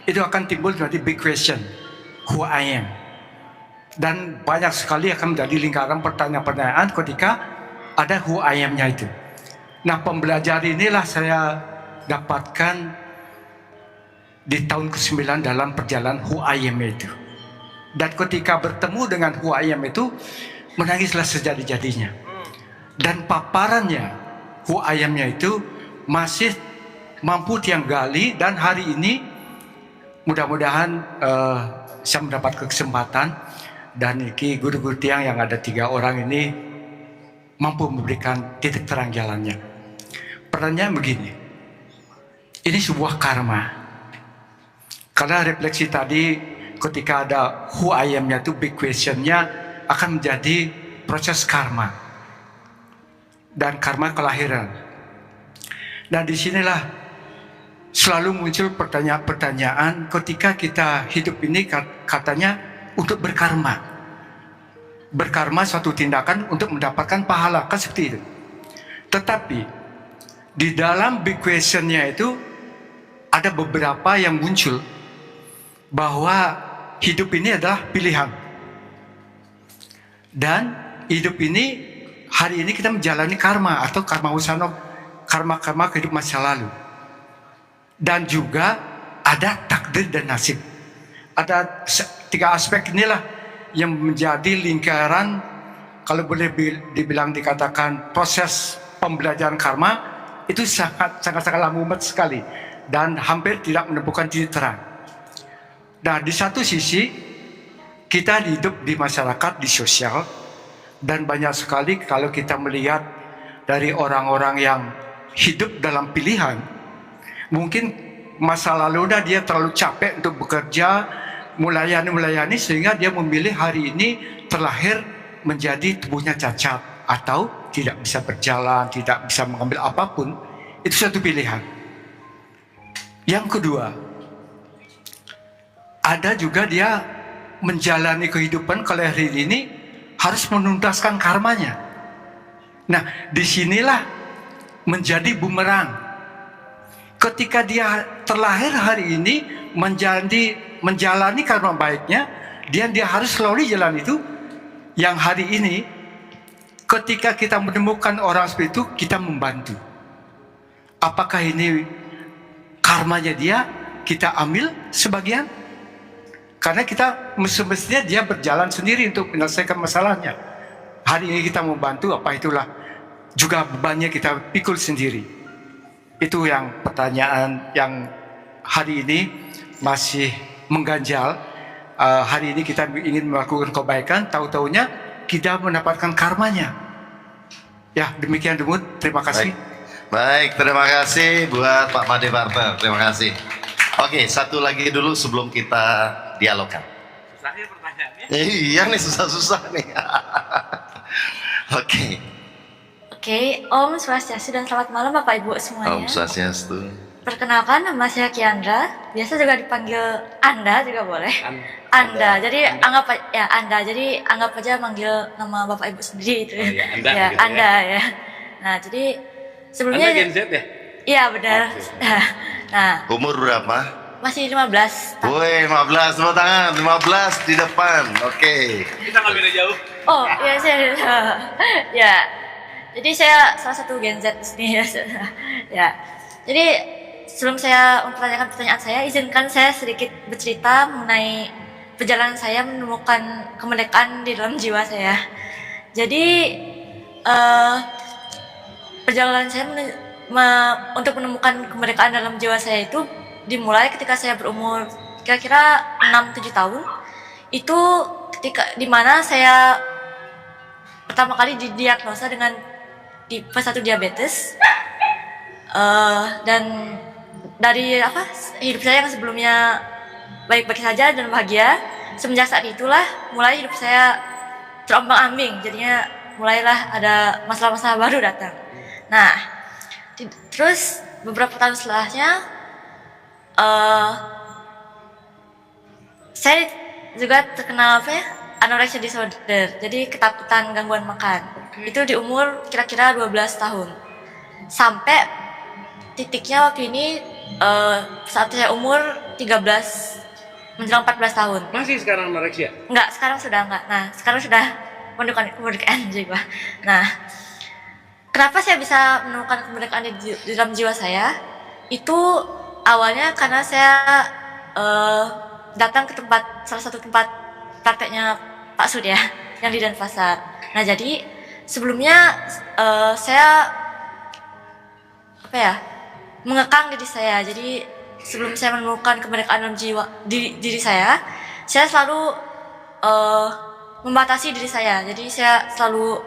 itu akan timbul nanti big question, who I am. Dan banyak sekali akan menjadi lingkaran pertanyaan-pertanyaan ketika ada who I am-nya itu. Nah, pembelajaran inilah saya dapatkan di tahun ke-9 dalam perjalanan who I am itu. Dan ketika bertemu dengan who I am itu, menangislah sejadi-jadinya. Dan paparannya who I am-nya itu masih mampu tiang gali, dan hari ini mudah-mudahan saya mendapat kesempatan, dan iki guru-guru tiang yang ada 3 orang ini mampu memberikan titik terang jalannya. Pertanyaan begini, ini sebuah karma. Karena refleksi tadi ketika ada who I am-nya itu big question-nya akan menjadi proses karma. Dan karma kelahiran. Dan disinilah selalu muncul pertanyaan-pertanyaan ketika kita hidup ini, katanya untuk berkarma. Berkarma suatu tindakan untuk mendapatkan pahala, kan seperti itu. Tetapi di dalam big question-nya itu ada beberapa yang muncul, bahwa hidup ini adalah pilihan. Dan hidup ini, hari ini kita menjalani karma atau karma usano, karma-karma kehidupan masa lalu. Dan juga ada takdir dan nasib. Ada 3 aspek inilah yang menjadi lingkaran, kalau boleh dibilang dikatakan proses pembelajaran karma itu sangat lambat sekali dan hampir tidak menemukan titik terang. Nah, di satu sisi kita hidup di masyarakat, di sosial, dan banyak sekali kalau kita melihat dari orang-orang yang hidup dalam pilihan, mungkin masa lalu dia terlalu capek untuk bekerja, melayani, sehingga dia memilih hari ini terlahir menjadi tubuhnya cacat atau tidak bisa berjalan, tidak bisa mengambil apapun, itu suatu pilihan. Yang kedua, ada juga dia menjalani kehidupan kalau hari ini harus menuntaskan karmanya. Nah, disinilah menjadi bumerang. Ketika dia terlahir hari ini menjalani karma baiknya, dia harus melalui jalan itu. Yang hari ini, ketika kita menemukan orang seperti itu, kita membantu. Apakah ini karmanya dia, kita ambil sebagian? Karena kita semestinya dia berjalan sendiri untuk menyelesaikan masalahnya. Hari ini kita membantu, apa itulah juga bebannya kita pikul sendiri. Itu yang pertanyaan yang hari ini masih mengganjal. Hari ini kita ingin melakukan kebaikan, tahu-tahunya kita mendapatkan karmanya. Ya, demikian dulu. Terima kasih. Baik, terima kasih buat Pak Made Partner. Terima kasih. Oke, satu lagi dulu sebelum kita dialogkan. Susahnya pertanyaannya. Iya nih, susah-susah nih. Oke. Oke, Om Swastiastu dan selamat malam Bapak Ibu semuanya. Om Swastiastu. Perkenalkan, nama saya Kiandra. Biasa juga dipanggil Anda juga boleh. Anda. Jadi anggap ya Anda. Jadi anggap aja manggil nama Bapak Ibu sendiri itu. Oh, ya, Anda, ya, gitu Anda ya. Nah, jadi sebelumnya Anda Gen Z ya? Iya, benar. Nah, Umur berapa? masih 15 tahun. Woi, 15, tepuk tangan. 15 di depan. Oke. Kita nggak beda jauh. Oh, iya saya. Ya. Jadi saya salah satu Gen Z di sini ya. Ya. Jadi sebelum saya mempertanyakan pertanyaan saya, izinkan saya sedikit bercerita mengenai perjalanan saya menemukan kemerdekaan di dalam jiwa saya. Jadi perjalanan saya untuk menemukan kemerdekaan dalam jiwa saya itu dimulai ketika saya berumur kira-kira 6-7 tahun. Itu ketika dimana saya pertama kali didiagnosa dengan tipe 1 diabetes. Dan dari hidup saya yang sebelumnya baik-baik saja dan bahagia, semenjak saat itulah mulai hidup saya terombang-ambing. Jadinya mulailah ada masalah-masalah baru datang. Nah, terus beberapa tahun setelahnya saya juga terkena anorexia disorder. Jadi ketakutan gangguan makan. Itu di umur kira-kira 12 tahun. Sampai titiknya waktu ini saat saya umur 13 menjelang 14 tahun. Masih sekarang anoreksia? Enggak, sekarang sudah enggak. Nah, sekarang sudah kemerdekaan jiwa. Nah, kenapa saya bisa menemukan kemerdekaan di dalam jiwa saya? Itu awalnya karena saya datang ke salah satu tempat prakteknya Pak Surya yang di Denpasar. Nah, jadi sebelumnya saya mengekang diri saya. Jadi sebelum saya menemukan kemerdekaan dalam diri saya selalu membatasi diri saya. Jadi saya selalu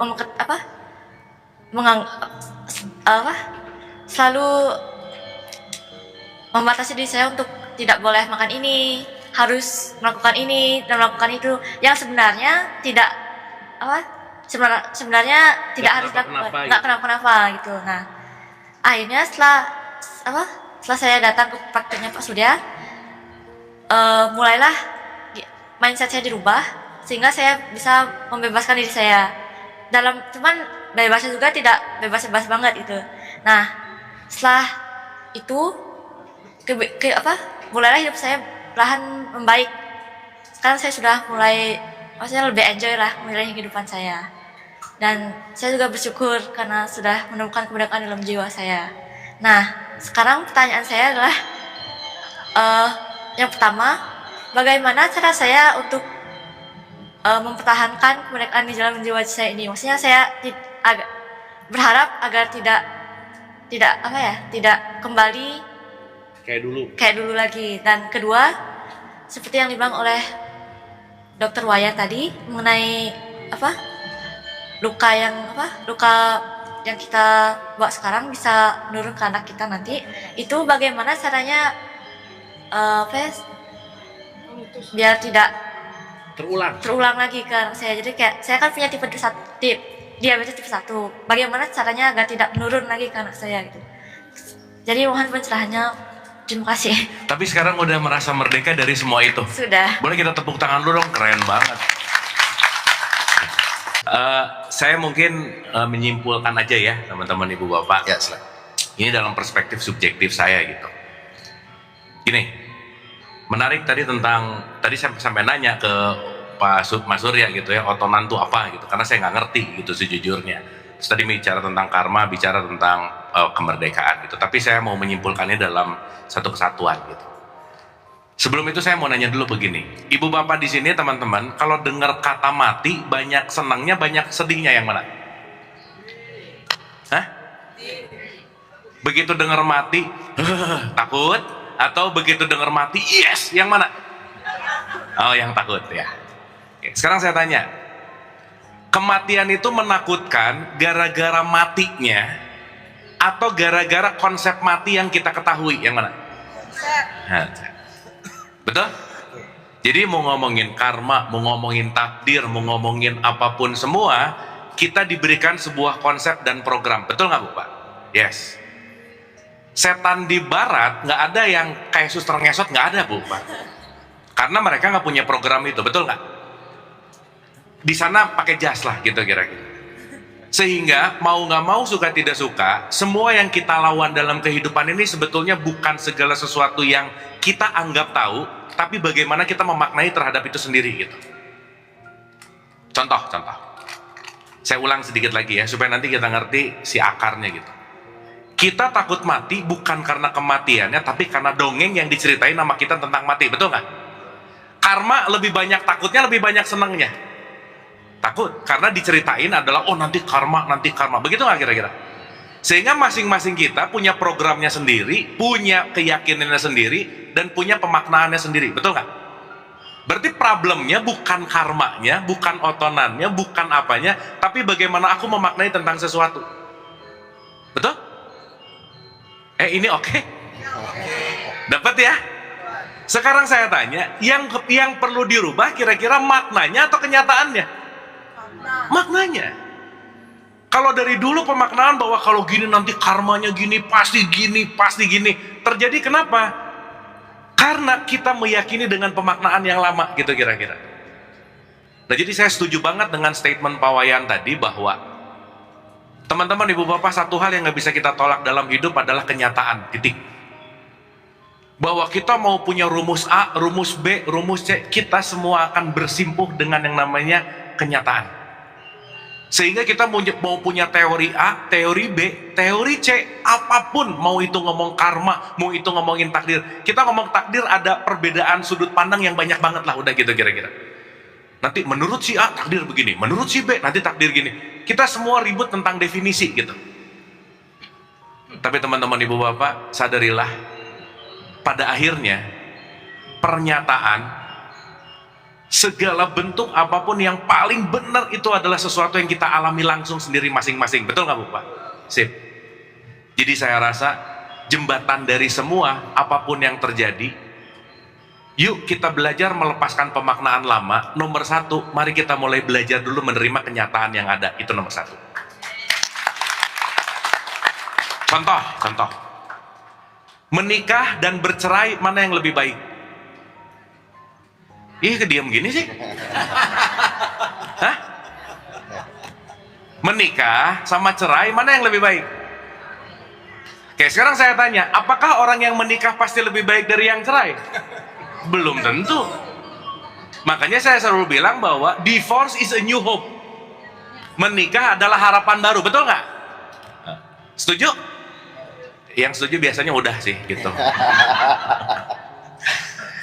selalu membatasi diri saya untuk tidak boleh makan ini, harus melakukan ini dan melakukan itu yang sebenarnya tidak sebenarnya tidak harus dilakukan, nggak kenapa-kenapa gitu. Nah, akhirnya setelah saya datang ke prakteknya Pak Surya, mulailah mindset saya dirubah sehingga saya bisa membebaskan diri saya. Cuman bebasnya juga tidak bebas-bebas banget gitu. Nah, setelah itu mulailah hidup saya perlahan membaik. Sekarang saya sudah mulai lebih enjoy lah menjalani kehidupan saya. Dan saya juga bersyukur karena sudah menemukan kemerdekaan dalam jiwa saya. Nah, sekarang pertanyaan saya adalah yang pertama, bagaimana cara saya untuk mempertahankan kemerdekaan di dalam jiwa saya ini? Maksudnya saya berharap agar tidak kembali kayak dulu lagi. Dan kedua, seperti yang dibilang oleh Dr. Wayan tadi mengenai luka yang kita bawa sekarang bisa menurun ke anak kita nanti. Itu bagaimana caranya biar tidak terulang lagi ke anak saya. Jadi kayak saya kan punya tipe diabetes tipe 1. Bagaimana caranya agar tidak menurun lagi ke anak saya gitu. Jadi mohon pencerahannya. Terima kasih. Tapi sekarang udah merasa merdeka dari semua itu. Sudah. Boleh kita tepuk tangan dulu dong, keren banget. Saya mungkin menyimpulkan aja ya teman-teman ibu bapak. Ya, silakan. Ini dalam perspektif subjektif saya gitu. Gini, menarik tadi saya sampai nanya ke Mas Surya gitu ya, otonan tuh apa gitu, karena saya nggak ngerti gitu sejujurnya. Terus tadi bicara tentang karma, bicara tentang kemerdekaan gitu, tapi saya mau menyimpulkannya dalam satu kesatuan gitu. Sebelum itu saya mau nanya dulu begini, ibu bapak di sini teman-teman, kalau dengar kata mati, banyak senangnya, banyak sedihnya, yang mana? Hah? Begitu dengar mati, takut, atau begitu dengar mati, yes, yang mana? Oh, yang takut ya. Oke, sekarang saya tanya, kematian itu menakutkan gara-gara matinya atau gara-gara konsep mati yang kita ketahui, yang mana? Betul? Jadi mau ngomongin karma, mau ngomongin takdir, mau ngomongin apapun semua, kita diberikan sebuah konsep dan program. Betul nggak Bu Pak? Yes. Setan di barat nggak ada yang kayak suster ngesot, nggak ada Bu Pak. Karena mereka nggak punya program itu, betul nggak? Di sana pakai jas lah gitu kira-kira. Sehingga mau nggak mau, suka tidak suka, semua yang kita lawan dalam kehidupan ini sebetulnya bukan segala sesuatu yang kita anggap tahu, tapi bagaimana kita memaknai terhadap itu sendiri gitu. Contoh. Saya ulang sedikit lagi ya, supaya nanti kita ngerti si akarnya gitu. Kita takut mati bukan karena kematiannya, tapi karena dongeng yang diceritain sama kita tentang mati, betul nggak? Karma lebih banyak takutnya, lebih banyak senangnya. Takut karena diceritain adalah nanti karma, begitu nggak kira-kira? Sehingga masing-masing kita punya programnya sendiri, punya keyakinannya sendiri, dan punya pemaknaannya sendiri, betul nggak? Berarti problemnya bukan karmanya, bukan otonannya, bukan apanya, tapi bagaimana aku memaknai tentang sesuatu. Betul? Ini oke? Dapat ya? Sekarang saya tanya, yang perlu dirubah kira-kira maknanya atau kenyataannya? Maknanya. Kalau dari dulu pemaknaan bahwa kalau gini nanti karmanya gini, pasti gini, terjadi kenapa? Karena kita meyakini dengan pemaknaan yang lama gitu kira-kira. Nah, jadi saya setuju banget dengan statement Pak Wayan tadi bahwa teman-teman ibu bapak, satu hal yang nggak bisa kita tolak dalam hidup adalah kenyataan, titik. Bahwa kita mau punya rumus A, rumus B, rumus C, kita semua akan bersimpuh dengan yang namanya kenyataan. Sehingga kita mau punya teori A, teori B, teori C, apapun, mau itu ngomong karma, mau itu ngomongin takdir. Kita ngomong takdir ada perbedaan sudut pandang yang banyak banget lah, udah gitu kira-kira. Nanti menurut si A takdir begini, menurut si B nanti takdir gini. Kita semua ribut tentang definisi gitu. Tapi teman-teman ibu bapak, sadarilah, pada akhirnya pernyataan, segala bentuk apapun yang paling benar itu adalah sesuatu yang kita alami langsung sendiri masing-masing. Betul nggak Bu Pak? Sip. Jadi saya rasa jembatan dari semua apapun yang terjadi, yuk kita belajar melepaskan pemaknaan lama. Nomor satu, mari kita mulai belajar dulu menerima kenyataan yang ada. Itu nomor satu. Contoh. Menikah dan bercerai, mana yang lebih baik? Kediam gini sih. Hah? Menikah sama cerai, mana yang lebih baik? Oke, sekarang saya tanya, apakah orang yang menikah pasti lebih baik dari yang cerai? Belum tentu. Makanya saya selalu bilang bahwa divorce is a new hope. Menikah adalah harapan baru, betul nggak? Setuju? Yang setuju biasanya udah sih gitu.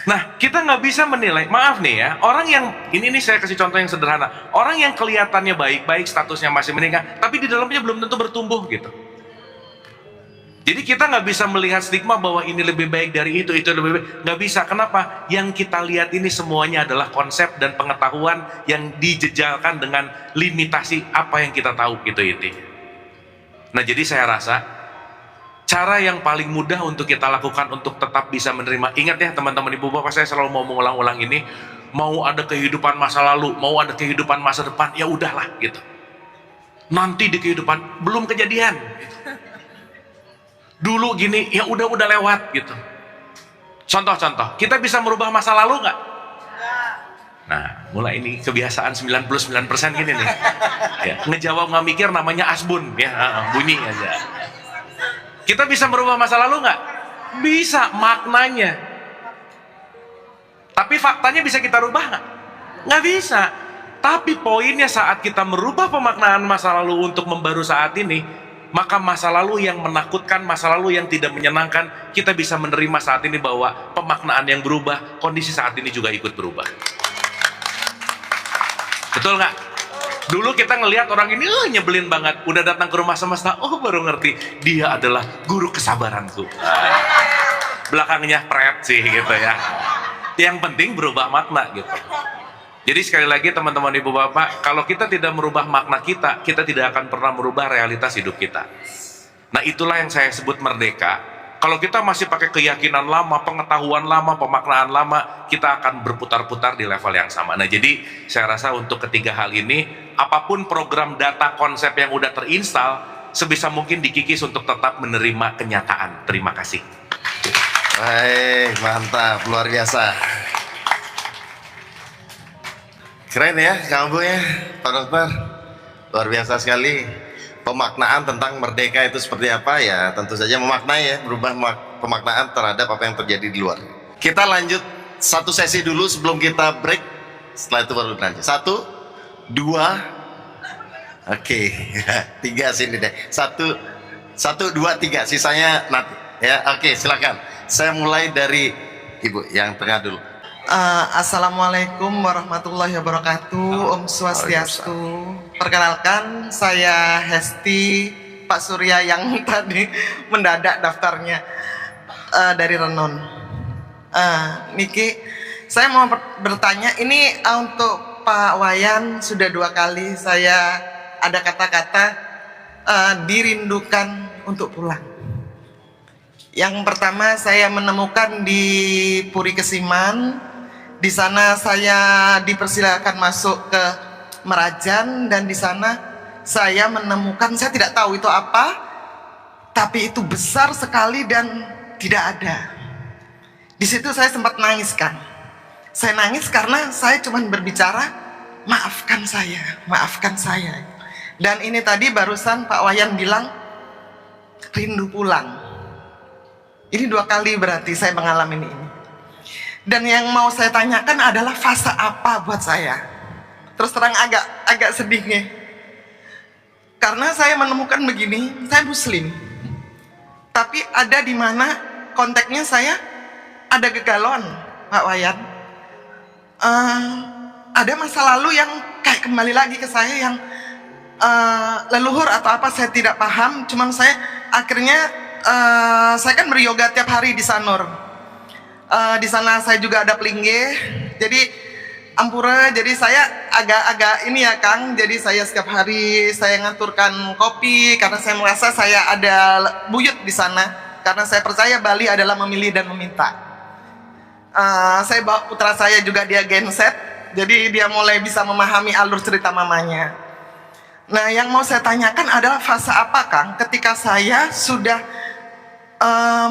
Nah, kita nggak bisa menilai, maaf nih ya, orang yang, ini saya kasih contoh yang sederhana, orang yang kelihatannya baik-baik, statusnya masih menikah, tapi di dalamnya belum tentu bertumbuh gitu. Jadi kita nggak bisa melihat stigma bahwa ini lebih baik dari itu lebih baik, nggak bisa. Kenapa? Yang kita lihat ini semuanya adalah konsep dan pengetahuan yang dijejalkan dengan limitasi apa yang kita tahu gitu intinya. Nah, jadi saya rasa cara yang paling mudah untuk kita lakukan untuk tetap bisa menerima, ingat ya teman-teman ibu bapak, saya selalu mau mengulang-ulang ini, mau ada kehidupan masa lalu, mau ada kehidupan masa depan, ya udahlah gitu. nanti di kehidupan belum kejadian. Dulu gini, ya udah lewat gitu. Contoh-contoh, kita bisa merubah masa lalu nggak? Nah, mulai ini kebiasaan 99% gini nih. Ya, ngejawab nggak mikir namanya asbun, ya bunyi aja. Kita bisa merubah masa lalu nggak? Bisa, maknanya. Tapi faktanya bisa kita rubah nggak? Nggak bisa. Tapi poinnya saat kita merubah pemaknaan masa lalu untuk membaru saat ini, maka masa lalu yang menakutkan, masa lalu yang tidak menyenangkan, kita bisa menerima saat ini bahwa pemaknaan yang berubah, kondisi saat ini juga ikut berubah. Betul nggak? Dulu kita ngelihat orang ini nyebelin banget, udah datang ke rumah semesta, oh baru ngerti dia adalah guru kesabaranku. Belakangnya pret sih gitu ya. Yang penting berubah makna gitu. Jadi sekali lagi teman-teman ibu bapak, kalau kita tidak merubah makna kita, kita tidak akan pernah merubah realitas hidup kita. Nah itulah yang saya sebut merdeka. Kalau kita masih pakai keyakinan lama, pengetahuan lama, pemaknaan lama, kita akan berputar-putar di level yang sama. Nah jadi saya rasa untuk ketiga hal ini, apapun program data konsep yang udah terinstal, sebisa mungkin dikikis untuk tetap menerima kenyataan. Terima kasih. Baik, mantap, luar biasa. Keren ya kamu ya, Pak Dokter. Luar biasa sekali. Pemaknaan tentang merdeka itu seperti apa ya, tentu saja memaknai ya, berubah pemaknaan terhadap apa yang terjadi di luar. Kita lanjut satu sesi dulu sebelum kita break, setelah itu baru lanjut. 1, 2, oke, 3 sini deh. 1, 2, 3, sisanya nanti ya. Oke, silakan. Saya mulai dari ibu yang tengah dulu. Assalamualaikum warahmatullahi wabarakatuh. Om Swastiastu. Perkenalkan, saya Hesti, Pak Surya yang tadi mendadak daftarnya dari Renon. Niki, saya mau bertanya, ini untuk Pak Wayan. Sudah 2 kali saya ada kata-kata dirindukan untuk pulang. Yang pertama saya menemukan di Puri Kesiman. Di sana saya dipersilakan masuk ke Merajan, dan di sana saya menemukan, saya tidak tahu itu apa, tapi itu besar sekali dan tidak ada. Di situ saya sempat nangis kan. Saya nangis karena saya cuma berbicara, maafkan saya, maafkan saya. Dan ini tadi barusan Pak Wayan bilang rindu pulang. Ini 2 kali berarti saya mengalami ini. Dan yang mau saya tanyakan adalah fase apa buat saya. Terus terang agak sedih nih. Karena saya menemukan begini, saya Muslim. Tapi ada di mana konteksnya saya ada kegalauan, Pak Wayan. Ada masa lalu yang kayak kembali lagi ke saya yang leluhur atau apa saya tidak paham. Cuman saya akhirnya saya kan beryoga tiap hari di Sanur. Di sana saya juga ada pelinggih, jadi ampura. Jadi saya agak ini ya Kang. Jadi saya setiap hari saya ngaturkan kopi karena saya merasa saya ada buyut di sana. Karena saya percaya Bali adalah memilih dan meminta. Saya bawa putra saya juga, dia genset, jadi dia mulai bisa memahami alur cerita mamanya. Nah, yang mau saya tanyakan adalah fase apa Kang ketika saya sudah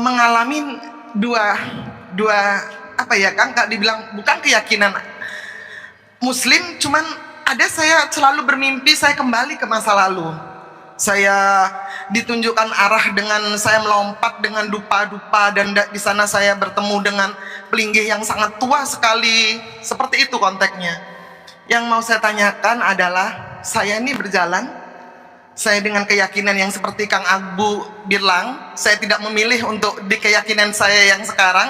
mengalami dua apa ya Kang, Kak dibilang bukan keyakinan Muslim, cuman ada saya selalu bermimpi saya kembali ke masa lalu. Saya ditunjukkan arah dengan saya melompat dengan dupa-dupa, dan di sana saya bertemu dengan pelinggih yang sangat tua sekali. Seperti itu konteksnya. Yang mau saya tanyakan adalah saya ini berjalan, saya dengan keyakinan yang seperti Kang Abu bilang, saya tidak memilih untuk di keyakinan saya yang sekarang,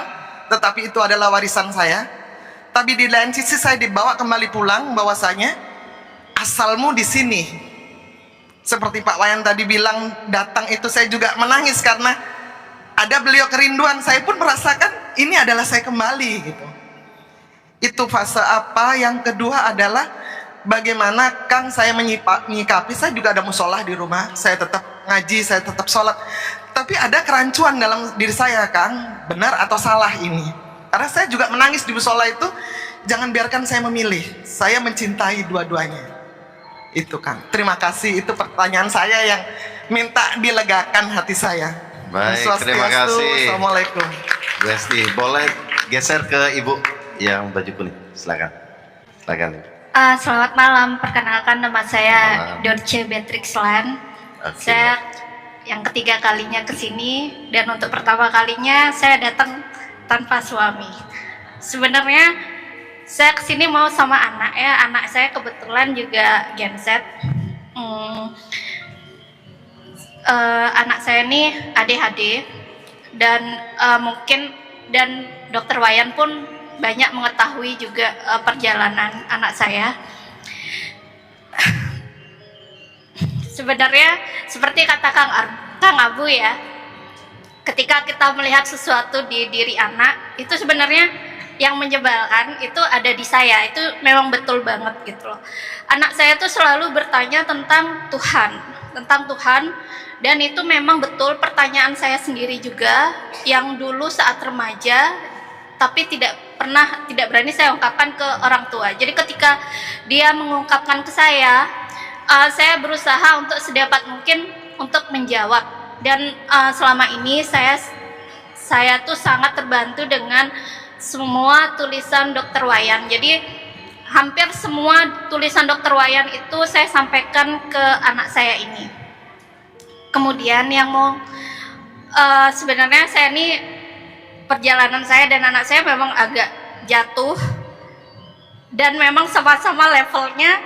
tetapi itu adalah warisan saya. Tapi di lain sisi saya dibawa kembali pulang bahwasanya asalmu di sini. Seperti Pak Wayan tadi bilang, datang itu saya juga menangis karena ada beliau kerinduan. Saya pun merasakan ini adalah saya kembali gitu. Itu fase apa. Yang kedua adalah bagaimana Kang saya menyikapi. Saya juga ada musola di rumah, saya tetap ngaji, saya tetap sholat. Tapi ada kerancuan dalam diri saya Kang, benar atau salah ini. Karena saya juga menangis di musola itu. Jangan biarkan saya memilih, saya mencintai dua-duanya. Itu Kang. Terima kasih, itu pertanyaan saya yang minta dilegakan hati saya. Baik, Swastiastu, terima kasih. Assalamualaikum. Bu Esti, boleh geser ke Ibu yang baju kuning. Silakan. Silakan. Selamat malam, perkenalkan nama saya Malam. Dorce Beatrix Lan. Oke. Saya yang ketiga kalinya ke sini dan untuk pertama kalinya saya datang tanpa suami. Sebenarnya saya ke sini mau sama anak ya, anak saya kebetulan juga Gen Z. Anak saya ini ADHD dan mungkin dan Dokter Wayan pun banyak mengetahui juga perjalanan anak saya. Sebenarnya seperti kata Kang Abu ya, ketika kita melihat sesuatu di diri anak itu sebenarnya yang menyebalkan itu ada di saya, itu memang betul banget gitu loh. Anak saya tuh selalu bertanya tentang Tuhan, dan itu memang betul pertanyaan saya sendiri juga yang dulu saat remaja tapi tidak berani saya ungkapkan ke orang tua. Jadi ketika dia mengungkapkan ke saya berusaha untuk sedapat mungkin untuk menjawab, dan selama ini saya tuh sangat terbantu dengan semua tulisan Dokter Wayan. Jadi hampir semua tulisan Dokter Wayan itu saya sampaikan ke anak saya ini. Kemudian yang mau sebenarnya saya ini perjalanan saya dan anak saya memang agak jatuh, dan memang sama-sama levelnya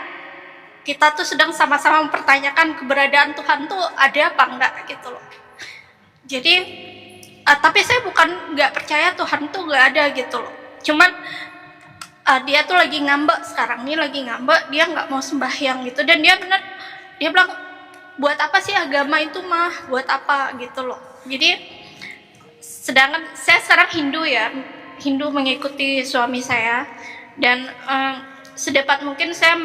kita tuh sedang sama-sama mempertanyakan keberadaan Tuhan tuh ada apa enggak gitu loh. Jadi tapi saya bukan nggak percaya Tuhan tuh nggak ada gitu loh. Cuman dia tuh lagi ngambek sekarang, dia nggak mau sembahyang gitu, dan dia bilang buat apa sih agama itu mah, buat apa gitu loh. Jadi sedangkan saya sekarang Hindu mengikuti suami saya, dan sedapat mungkin saya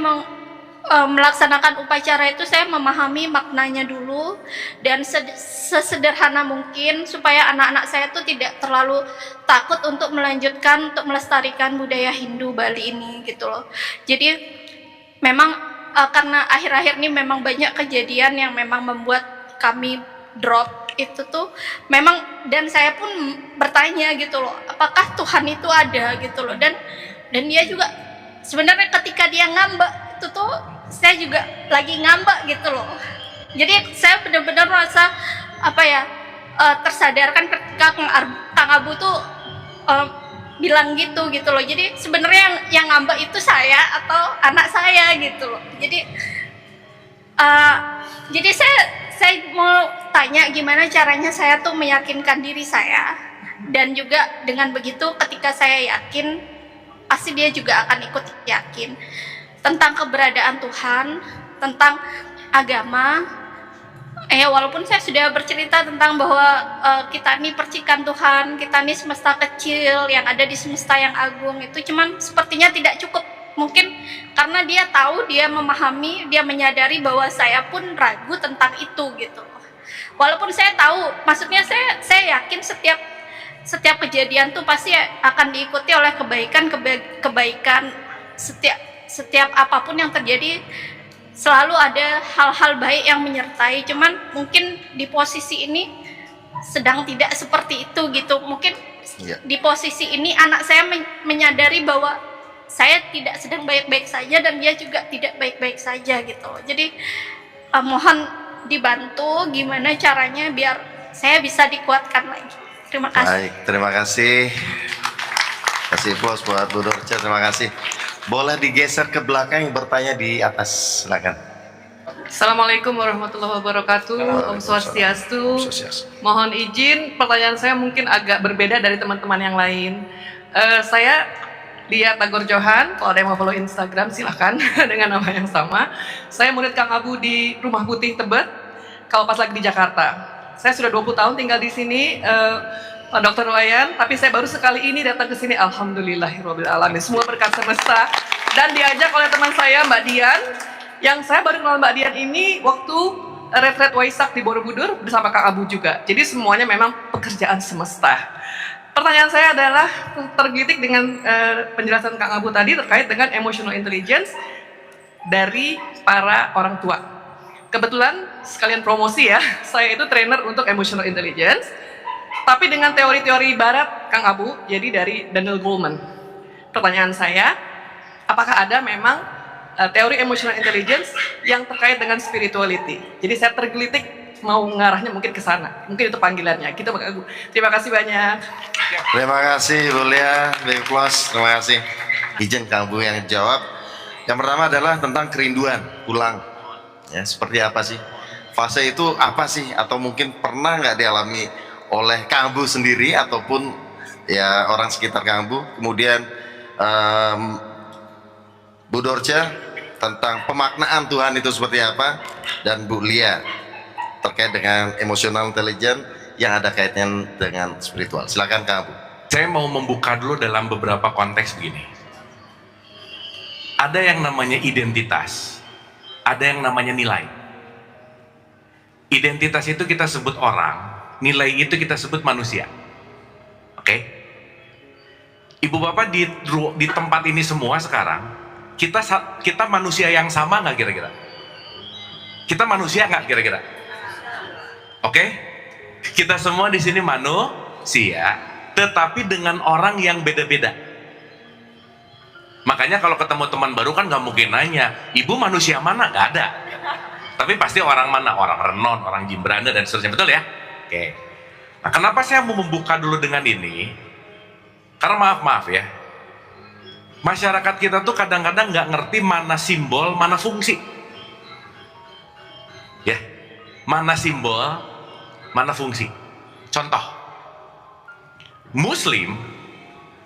melaksanakan upacara itu saya memahami maknanya dulu, dan sesederhana mungkin supaya anak-anak saya tuh tidak terlalu takut untuk untuk melestarikan budaya Hindu Bali ini gitu loh. Jadi memang karena akhir-akhir ini memang banyak kejadian yang memang membuat kami drop itu tuh memang, dan saya pun bertanya gitu loh, apakah Tuhan itu ada gitu loh, dan dia juga sebenarnya ketika dia ngambek itu tuh saya juga lagi ngambek gitu loh. Jadi saya benar-benar merasa tersadarkan ketika Kang Abu tuh bilang gitu loh. Jadi sebenarnya yang ngambek itu saya atau anak saya gitu loh. Jadi saya mau tanya gimana caranya saya tuh meyakinkan diri saya, dan juga dengan begitu ketika saya yakin pasti dia juga akan ikut yakin tentang keberadaan Tuhan, tentang agama. Walaupun saya sudah bercerita tentang bahwa kita ini percikan Tuhan, kita ini semesta kecil yang ada di semesta yang agung, itu cuman sepertinya tidak cukup. Mungkin karena dia tahu, dia memahami, dia menyadari bahwa saya pun ragu tentang itu gitu. Walaupun saya tahu, maksudnya saya yakin setiap kejadian tuh pasti akan diikuti oleh kebaikan. Setiap apapun yang terjadi selalu ada hal-hal baik yang menyertai. Cuman mungkin di posisi ini sedang tidak seperti itu gitu. Mungkin di posisi ini anak saya menyadari bahwa saya tidak sedang baik-baik saja, dan dia juga tidak baik-baik saja gitu. Jadi mohon dibantu gimana caranya biar saya bisa dikuatkan lagi. Terima kasih. Baik, terima kasih. Kasih pos buat Bu Dorce, terima kasih. Boleh digeser ke belakang yang bertanya di atas, silakan. Assalamualaikum warahmatullahi wabarakatuh. Om Swastiastu. Mohon izin, pertanyaan saya mungkin agak berbeda dari teman-teman yang lain. Saya Dia Tagor Johan, kalau ada yang mau follow Instagram silahkan dengan nama yang sama. Saya murid Kang Abu di Rumah Putih Tebet, kalau pas lagi di Jakarta. Saya sudah 20 tahun tinggal di sini, Dokter Wayan, tapi saya baru sekali ini datang ke sini. Alhamdulillahirobbilalamin, semua berkat semesta. Dan diajak oleh teman saya Mbak Dian, yang saya baru kenal Mbak Dian ini waktu retret Waisak di Borobudur bersama Kang Abu juga. Jadi semuanya memang pekerjaan semesta. Pertanyaan saya adalah tergitik dengan penjelasan Kang Abu tadi terkait dengan emotional intelligence. dari para orang tua. Kebetulan sekalian promosi ya, saya itu trainer untuk emotional intelligence, tapi dengan teori-teori barat, Kang Abu, jadi dari Daniel Goleman. Pertanyaan saya, apakah ada memang teori emotional intelligence yang terkait dengan spirituality? Jadi saya tergelitik mau ngarahnya mungkin ke sana, mungkin itu panggilannya. Kita terima kasih banyak. Terima kasih Bu Lia, Big Plus, terima kasih. Izin Kang Bu yang jawab. Yang pertama adalah tentang kerinduan pulang. Ya, seperti apa sih? Fase itu apa sih? Atau mungkin pernah nggak dialami oleh Kang Bu sendiri ataupun ya orang sekitar Kang Bu? Kemudian Bu Dorce tentang pemaknaan Tuhan itu seperti apa? Dan Bu Lia terkait dengan emotional intelligence yang ada kaitannya dengan spiritual. Silakan Kang Bu. Saya mau membuka dulu dalam beberapa konteks begini. Ada yang namanya identitas, ada yang namanya nilai. Identitas itu kita sebut orang, nilai itu kita sebut manusia. Oke? Ibu bapak di tempat ini semua sekarang, kita manusia yang sama nggak kira-kira? Kita manusia nggak kira-kira? Oke? Kita semua di sini manusia, tetapi dengan orang yang beda-beda. Makanya kalau ketemu teman baru kan nggak mungkin nanya, ibu manusia mana? Nggak ada. Tapi pasti orang mana? Orang Renon, orang Jimbrana dan seterusnya, betul ya? Oke. Nah, kenapa saya mau membuka dulu dengan ini? Karena maaf ya, masyarakat kita tuh kadang-kadang nggak ngerti mana simbol, mana fungsi. Ya, mana simbol, mana fungsi. Contoh, Muslim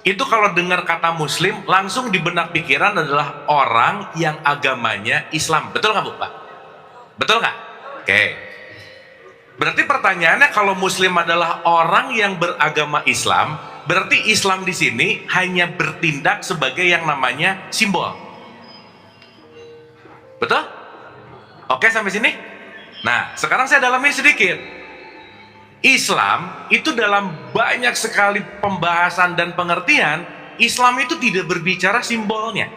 itu kalau dengar kata Muslim langsung di benak pikiran adalah orang yang agamanya Islam. Betul nggak Bu Pak? Betul nggak? Oke. Berarti pertanyaannya, kalau Muslim adalah orang yang beragama Islam, berarti Islam di sini hanya bertindak sebagai yang namanya simbol. Betul? Oke sampai sini? Nah, sekarang saya dalami sedikit. Islam itu dalam banyak sekali pembahasan dan pengertian, Islam itu tidak berbicara simbolnya.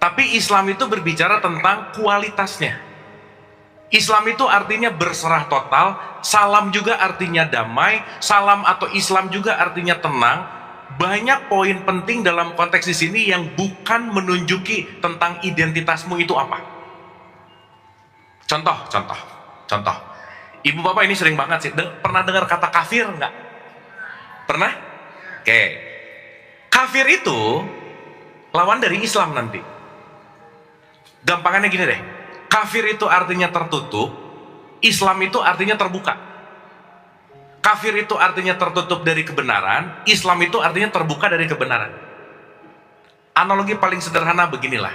Tapi Islam itu berbicara tentang kualitasnya. Islam itu artinya berserah total, salam juga artinya damai, salam atau Islam juga artinya tenang. Banyak poin penting dalam konteks di sini yang bukan menunjuki tentang identitasmu itu apa. Contoh. Ibu bapak ini sering banget sih, pernah dengar kata kafir nggak? Pernah? Oke. Kafir itu lawan dari Islam nanti. Gampangannya gini deh, kafir itu artinya tertutup, Islam itu artinya terbuka. Kafir itu artinya tertutup dari kebenaran, Islam itu artinya terbuka dari kebenaran. Analogi paling sederhana beginilah.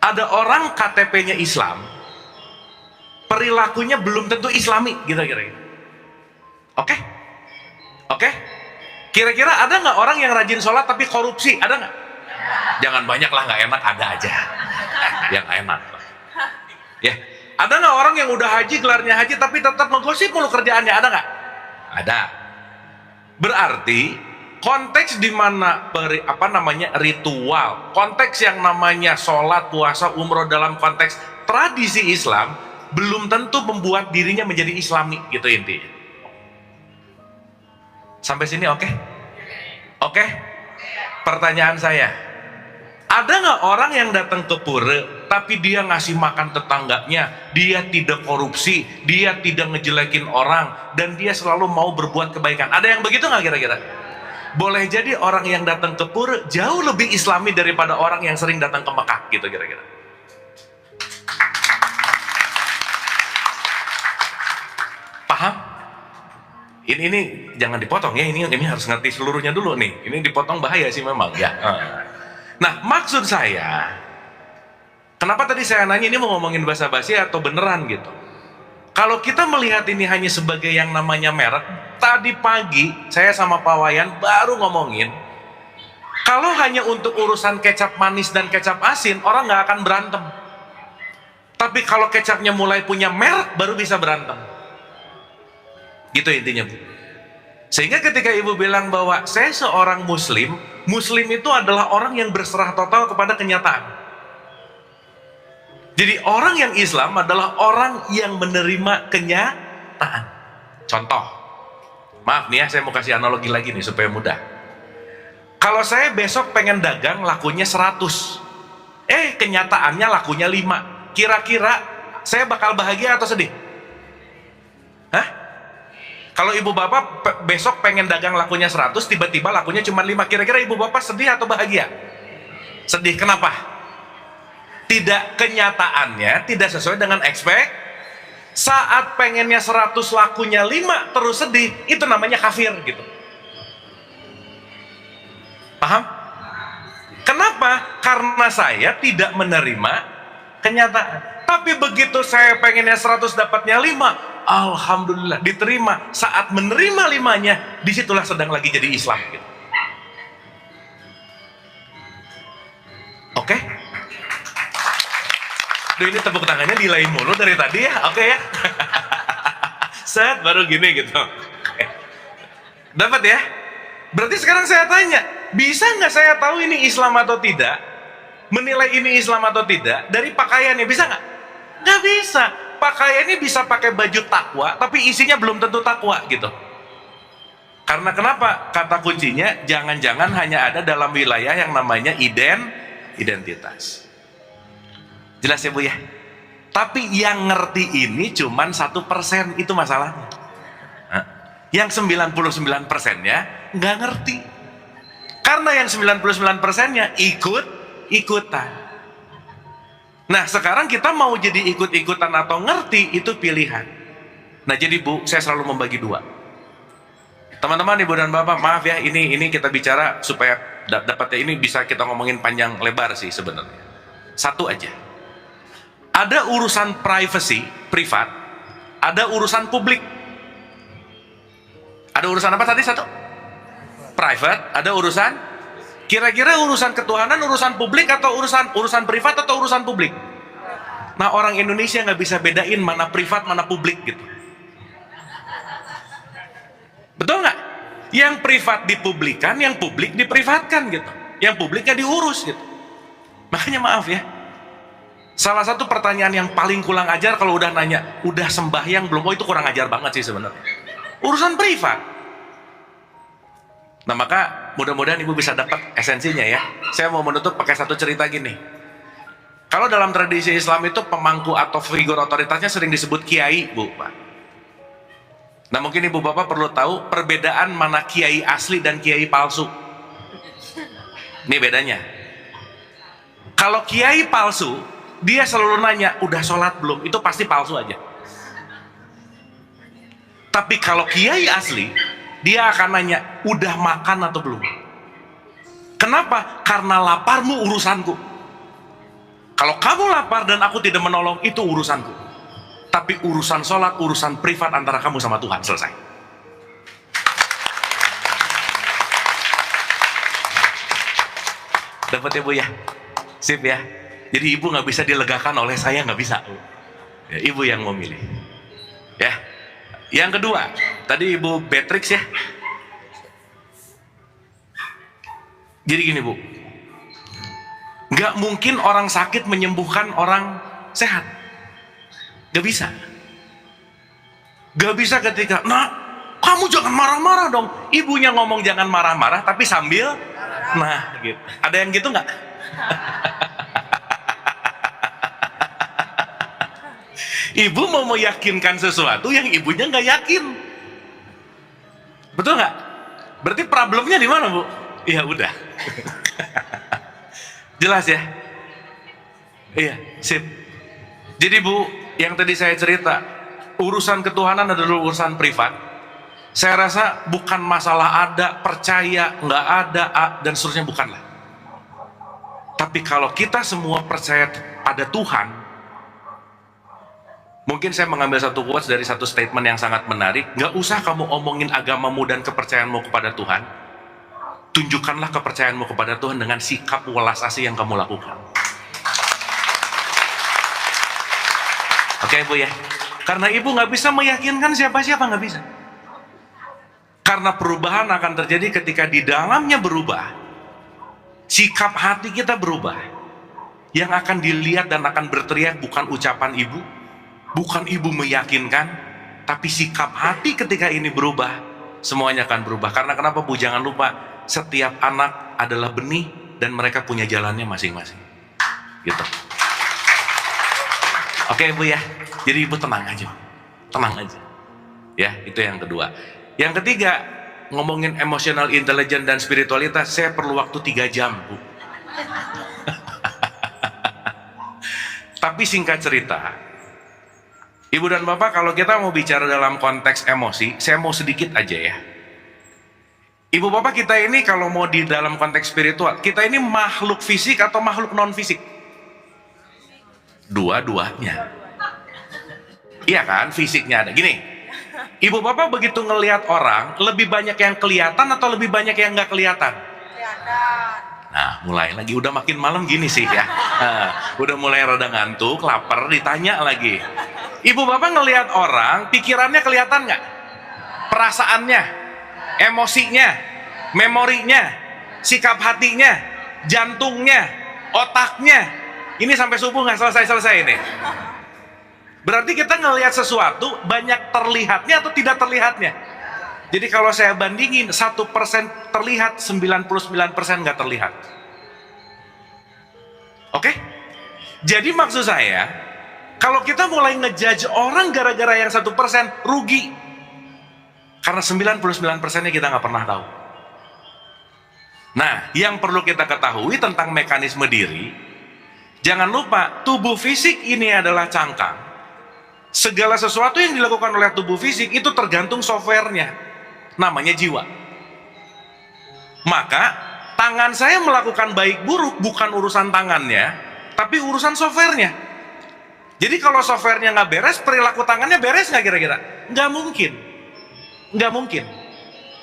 Ada orang KTP-nya Islam, perilakunya belum tentu Islami, kira-kira. Oke? Kira-kira ada nggak orang yang rajin sholat tapi korupsi? Ada nggak? Jangan banyak lah, nggak enak, ada aja. Yang enak. Ya, ada nggak orang yang udah haji, gelarnya haji tapi tetap ngegosip mulu kerjaannya? Ada nggak? Ada. Berarti konteks di mana ritual, konteks yang namanya sholat, puasa, umroh dalam konteks tradisi Islam belum tentu membuat dirinya menjadi Islami, gitu intinya. Sampai sini oke? Oke? Pertanyaan saya, ada nggak orang yang datang ke pura tapi dia ngasih makan tetangganya, dia tidak korupsi, dia tidak ngejelekin orang, dan dia selalu mau berbuat kebaikan? Ada yang begitu nggak kira-kira? Boleh jadi orang yang datang ke pura jauh lebih Islami daripada orang yang sering datang ke Mekah, gitu kira-kira. Paham? Ini jangan dipotong ya, ini harus ngerti seluruhnya dulu nih. Ini dipotong bahaya sih memang ya. Nah, maksud saya, kenapa tadi saya nanya ini mau ngomongin basa-basi atau beneran gitu? Kalau kita melihat ini hanya sebagai yang namanya merek, tadi pagi saya sama Pak Wayan baru ngomongin, kalau hanya untuk urusan kecap manis dan kecap asin, orang nggak akan berantem. Tapi kalau kecapnya mulai punya merek, baru bisa berantem. Gitu intinya Bu. Sehingga ketika Ibu bilang bahwa saya seorang Muslim, Muslim itu adalah orang yang berserah total kepada kenyataan. Jadi orang yang Islam adalah orang yang menerima kenyataan. Contoh, maaf nih ya, saya mau kasih analogi lagi nih supaya mudah. Kalau saya besok pengen dagang lakunya 100, kenyataannya lakunya 5, kira-kira saya bakal bahagia atau sedih? Hah? Kalau ibu bapak besok pengen dagang lakunya 100, tiba-tiba lakunya cuma 5, kira-kira ibu bapak sedih atau bahagia? Sedih. Kenapa? Tidak, kenyataannya tidak sesuai dengan ekspektasi. Saat pengennya 100 lakunya 5 terus sedih, itu namanya kafir gitu. Paham? Kenapa? Karena saya tidak menerima kenyataan. Tapi begitu saya pengennya 100 dapatnya 5, alhamdulillah diterima. Saat menerima 5-nya, disitulah sedang lagi jadi Islam gitu. Oke? Duh, ini tepuk tangannya delay mulu dari tadi ya. Oke ya. Set baru gini gitu. Dapat ya? Berarti sekarang saya tanya, bisa nggak saya tahu ini Islam atau tidak? Menilai ini Islam atau tidak dari pakaiannya, bisa nggak? Nggak bisa. Pakaiannya bisa pakai baju takwa, tapi isinya belum tentu takwa gitu. Karena kenapa? Kata kuncinya, jangan-jangan hanya ada dalam wilayah yang namanya identitas. Jelas ya Bu ya? Tapi yang ngerti ini cuman 1%, itu masalahnya. Yang 99%-nya nggak ngerti. Karena yang 99%-nya ikutan. Nah sekarang kita mau jadi ikut-ikutan atau ngerti, itu pilihan. Nah jadi Bu, saya selalu membagi 2. Teman-teman, Ibu dan Bapak, maaf ya, ini kita bicara supaya dapatnya ini bisa kita ngomongin panjang lebar sih sebenarnya. Satu aja. Ada urusan privacy, privat, ada urusan publik. Ada urusan apa tadi satu? Private, ada urusan, kira-kira urusan ketuhanan, urusan publik atau urusan privat atau urusan publik? Nah orang Indonesia nggak bisa bedain mana privat, mana publik gitu. Betul nggak? Yang privat dipublikkan, yang publik diprivatkan gitu. Yang publiknya diurus gitu. Makanya maaf ya, salah satu pertanyaan yang paling kurang ajar kalau udah nanya, udah sembahyang belum? Oh itu kurang ajar banget sih sebenarnya. Urusan privat. Nah maka mudah-mudahan Ibu bisa dapat esensinya ya. Saya mau menutup pakai satu cerita gini. Kalau dalam tradisi Islam itu pemangku atau figur otoritasnya sering disebut kiai, Bu, Pak. Nah mungkin Ibu Bapak perlu tahu perbedaan mana kiai asli dan kiai palsu. Ini bedanya. Kalau kiai palsu, dia selalu nanya, udah sholat belum? Itu pasti palsu aja. Tapi kalau kiai asli, dia akan nanya, udah makan atau belum? Kenapa? Karena laparmu urusanku. Kalau kamu lapar dan aku tidak menolong, itu urusanku. Tapi urusan sholat, urusan privat antara kamu sama Tuhan, selesai. Dapat ya Bu ya? Sip ya? Jadi Ibu nggak bisa dilegakan oleh saya, nggak bisa. Ya, Ibu yang mau milih. Ya. Yang kedua, tadi Ibu Beatrix ya. Jadi gini Bu, nggak mungkin orang sakit menyembuhkan orang sehat. Gak bisa. Gak bisa ketika, nah kamu jangan marah-marah dong. Ibunya ngomong jangan marah-marah, tapi sambil, nah gitu. Ada yang gitu nggak? Ibu mau meyakinkan sesuatu yang ibunya nggak yakin. Betul nggak? Berarti problemnya di mana Bu? Ya udah. Jelas ya? Iya, sip. Jadi Bu, yang tadi saya cerita, urusan ketuhanan adalah urusan privat. Saya rasa bukan masalah ada, percaya, nggak ada, dan seterusnya, bukanlah. Tapi kalau kita semua percaya pada Tuhan, mungkin saya mengambil satu quotes dari satu statement yang sangat menarik. Nggak usah kamu omongin agamamu dan kepercayaanmu kepada Tuhan. Tunjukkanlah kepercayaanmu kepada Tuhan dengan sikap welas asih yang kamu lakukan. Oke Bu ya, karena Ibu nggak bisa meyakinkan siapa-siapa, nggak bisa. Karena perubahan akan terjadi ketika di dalamnya berubah, sikap hati kita berubah. yang akan dilihat dan akan berteriak bukan ucapan ibu, bukan ibu meyakinkan, tapi sikap hati ketika ini berubah, semuanya akan berubah. Karena kenapa Bu? Jangan lupa, setiap anak adalah benih dan mereka punya jalannya masing-masing. Gitu. Oke Bu ya, jadi ibu tenang aja. Tenang aja. Ya, itu yang kedua. Yang ketiga, ngomongin emotional intelligence dan spiritualitas, saya perlu waktu 3 jam Bu. Tapi singkat cerita, Ibu dan Bapak, kalau kita mau bicara dalam konteks emosi, saya mau sedikit aja ya. Ibu Bapak, kita ini kalau mau di dalam konteks spiritual, kita ini makhluk fisik atau makhluk non fisik? Dua-duanya. Iya kan, fisiknya ada. Gini, Ibu Bapak begitu ngelihat orang, lebih banyak yang kelihatan atau lebih banyak yang nggak kelihatan? Kelihatan. Nah, mulai lagi, udah makin malam gini sih ya. Udah mulai rada ngantuk, lapar, ditanya lagi. Ibu Bapak ngelihat orang, pikirannya kelihatan nggak? Perasaannya, emosinya, memorinya, sikap hatinya, jantungnya, otaknya. Ini sampai subuh nggak selesai-selesai ini. Berarti kita ngelihat sesuatu banyak terlihatnya atau tidak terlihatnya. Jadi kalau saya bandingin 1% terlihat, 99% nggak terlihat. Oke? Jadi maksud saya, kalau kita mulai ngejudge orang gara-gara yang 1%, rugi. Karena 99%-nya kita nggak pernah tahu. Nah, yang perlu kita ketahui tentang mekanisme diri, jangan lupa tubuh fisik ini adalah cangkang. Segala sesuatu yang dilakukan oleh tubuh fisik itu tergantung softwarenya. Namanya jiwa. Maka tangan saya melakukan baik buruk bukan urusan tangannya, tapi urusan softwarenya. Jadi kalau softwarenya nggak beres, perilaku tangannya beres nggak kira-kira? Nggak mungkin. Nggak mungkin.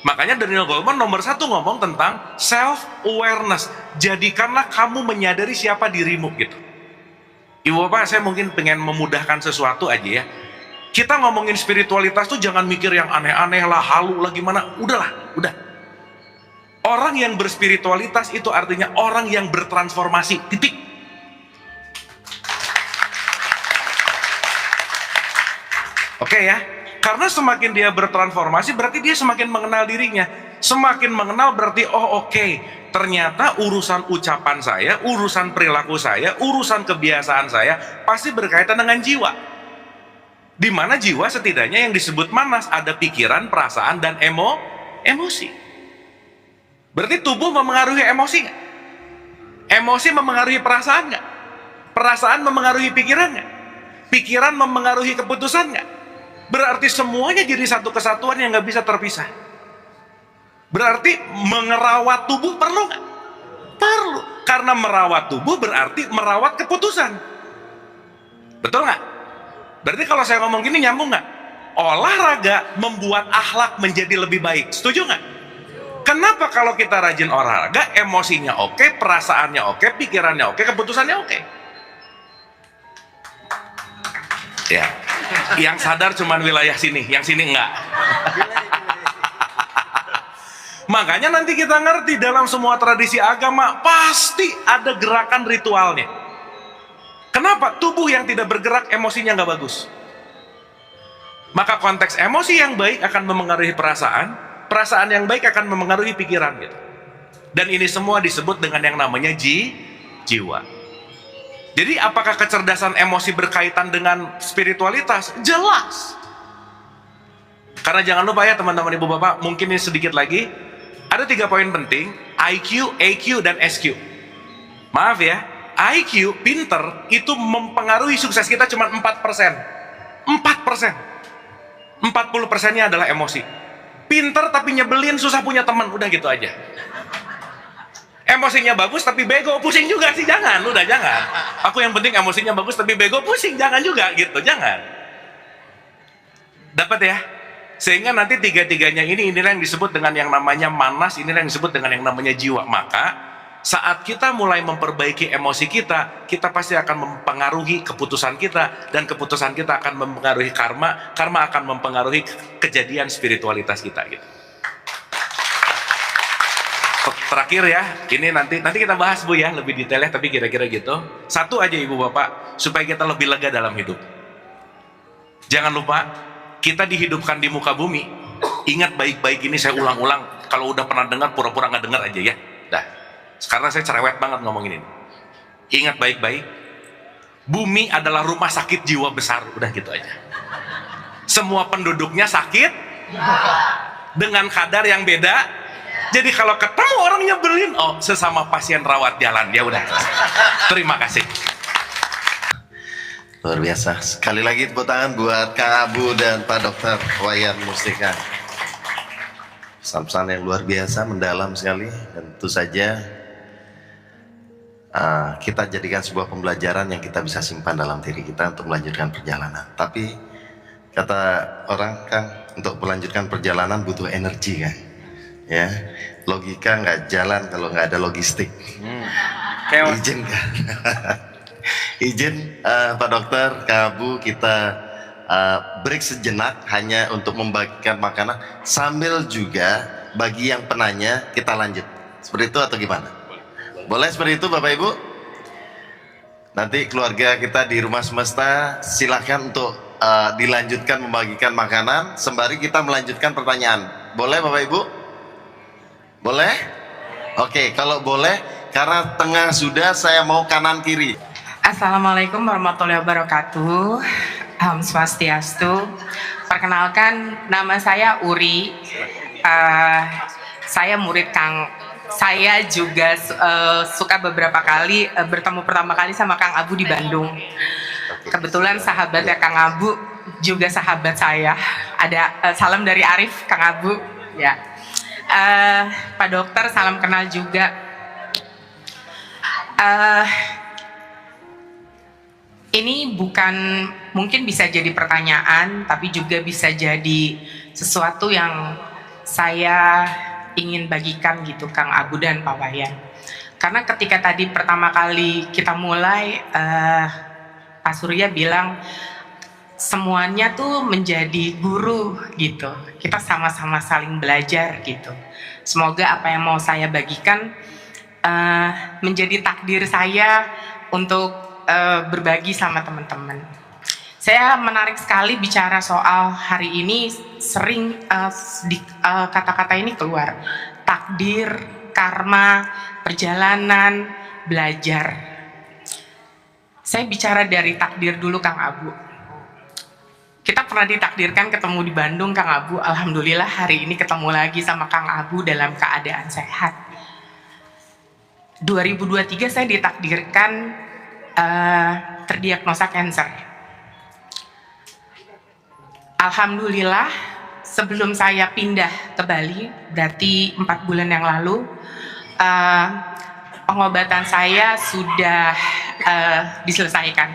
Makanya Daniel Goleman nomor 1 ngomong tentang self-awareness. Jadikanlah kamu menyadari siapa dirimu gitu. Ibu Bapak, saya mungkin pengen memudahkan sesuatu aja ya. Kita ngomongin spiritualitas tuh jangan mikir yang aneh-aneh lah, halu lah gimana. Udahlah, udah. Orang yang berspiritualitas itu artinya orang yang bertransformasi, titik. Oke ya, karena semakin dia bertransformasi berarti dia semakin mengenal dirinya. Semakin mengenal berarti ternyata urusan ucapan saya, urusan perilaku saya, urusan kebiasaan saya pasti berkaitan dengan jiwa. Di mana jiwa setidaknya yang disebut manas, ada pikiran, perasaan, dan emosi. Berarti tubuh memengaruhi emosi nggak? Emosi memengaruhi perasaan nggak? Perasaan memengaruhi pikiran nggak? Pikiran memengaruhi keputusan nggak? Berarti semuanya jadi satu kesatuan yang nggak bisa terpisah. Berarti mengerawat tubuh perlu nggak? Perlu. Karena merawat tubuh berarti merawat keputusan. Betul nggak? Berarti kalau saya ngomong gini nyambung nggak? Olahraga membuat akhlak menjadi lebih baik. Setuju nggak? Kenapa kalau kita rajin olahraga, emosinya oke, perasaannya oke, pikirannya oke, keputusannya oke? Ya, yang sadar cuman wilayah sini, yang sini enggak. Makanya nanti kita ngerti dalam semua tradisi agama pasti ada gerakan ritualnya. Kenapa? Tubuh yang tidak bergerak emosinya nggak bagus. Maka konteks emosi yang baik akan memengaruhi perasaan, perasaan yang baik akan memengaruhi pikiran gitu. Dan ini semua disebut dengan yang namanya jiwa. Jadi apakah kecerdasan emosi berkaitan dengan spiritualitas? Jelas. Karena jangan lupa ya teman-teman ibu bapak, mungkin ini sedikit lagi. Ada 3 poin penting, IQ, EQ, dan SQ. Maaf ya, IQ, pinter, itu mempengaruhi sukses kita cuma 4%. 4%. 40%-nya adalah emosi. Pinter tapi nyebelin, susah punya teman, udah gitu aja. Emosinya bagus tapi bego, pusing juga sih, jangan, udah jangan. Aku yang penting emosinya bagus tapi bego, pusing, jangan juga gitu, jangan. Dapat ya? Sehingga nanti 3-3-nya inilah yang disebut dengan yang namanya manas, inilah yang disebut dengan yang namanya jiwa. Maka saat kita mulai memperbaiki emosi kita, kita pasti akan mempengaruhi keputusan kita, dan keputusan kita akan mempengaruhi karma, karma akan mempengaruhi kejadian spiritualitas kita gitu. Terakhir ya, ini nanti kita bahas Bu ya lebih detailnya, tapi kira-kira gitu. Satu aja Ibu Bapak, supaya kita lebih lega dalam hidup. Jangan lupa, kita dihidupkan di muka bumi. Ingat baik-baik ini, saya ulang-ulang. Kalau udah pernah dengar, pura-pura nggak dengar aja ya. Dah. Karena saya cerewet banget ngomongin ini. Ingat baik-baik, bumi adalah rumah sakit jiwa besar. Udah gitu aja. Semua penduduknya sakit dengan kadar yang beda. Jadi kalau ketemu orang nyebelin, oh sesama pasien rawat jalan. Ya udah. Terima kasih. Luar biasa. Sekali lagi tepuk tangan buat Kang Abu dan Pak Dokter Wayan Mustika. Pesan-pesan yang luar biasa, mendalam sekali. Dan tentu saja kita jadikan sebuah pembelajaran yang kita bisa simpan dalam diri kita untuk melanjutkan perjalanan. Tapi kata orang, Kang, untuk melanjutkan perjalanan butuh energi kan. Ya, logika nggak jalan kalau nggak ada logistik. Izin kan? Izin Pak Dokter, Kang Abu, kita break sejenak hanya untuk membagikan makanan sambil juga bagi yang penanya kita lanjut. Seperti itu atau gimana? Boleh seperti itu Bapak Ibu? Nanti keluarga kita di Rumah Semesta silahkan untuk dilanjutkan membagikan makanan sembari kita melanjutkan pertanyaan. Boleh Bapak Ibu? Boleh? Oke, kalau boleh, karena tengah sudah, saya mau kanan kiri. Assalamualaikum warahmatullahi wabarakatuh. Swastiastu. Perkenalkan, nama saya Uri. Saya murid Kang. Saya juga suka beberapa kali bertemu pertama kali sama Kang Abu di Bandung. Kebetulan sahabatnya Kang Abu juga sahabat saya. Ada salam dari Arif, Kang Abu. Ya. Pak Dokter, salam kenal juga. Ini bukan mungkin bisa jadi pertanyaan, tapi juga bisa jadi sesuatu yang saya ingin bagikan gitu, Kang Abu dan Pak Wayan. Karena ketika tadi pertama kali kita mulai, Pak Surya bilang semuanya tuh menjadi guru gitu. Kita sama-sama saling belajar gitu. Semoga apa yang mau saya bagikan menjadi takdir saya untuk berbagi sama teman-teman. Saya menarik sekali bicara soal hari ini, sering kata-kata ini keluar. Takdir, karma, perjalanan, belajar. Saya bicara dari takdir dulu Kang Abu. Kita pernah ditakdirkan ketemu di Bandung Kang Abu. Alhamdulillah hari ini ketemu lagi sama Kang Abu dalam keadaan sehat. 2023 saya ditakdirkan terdiagnosa kanker. Alhamdulillah sebelum saya pindah ke Bali, berarti 4 bulan yang lalu, pengobatan saya sudah diselesaikan.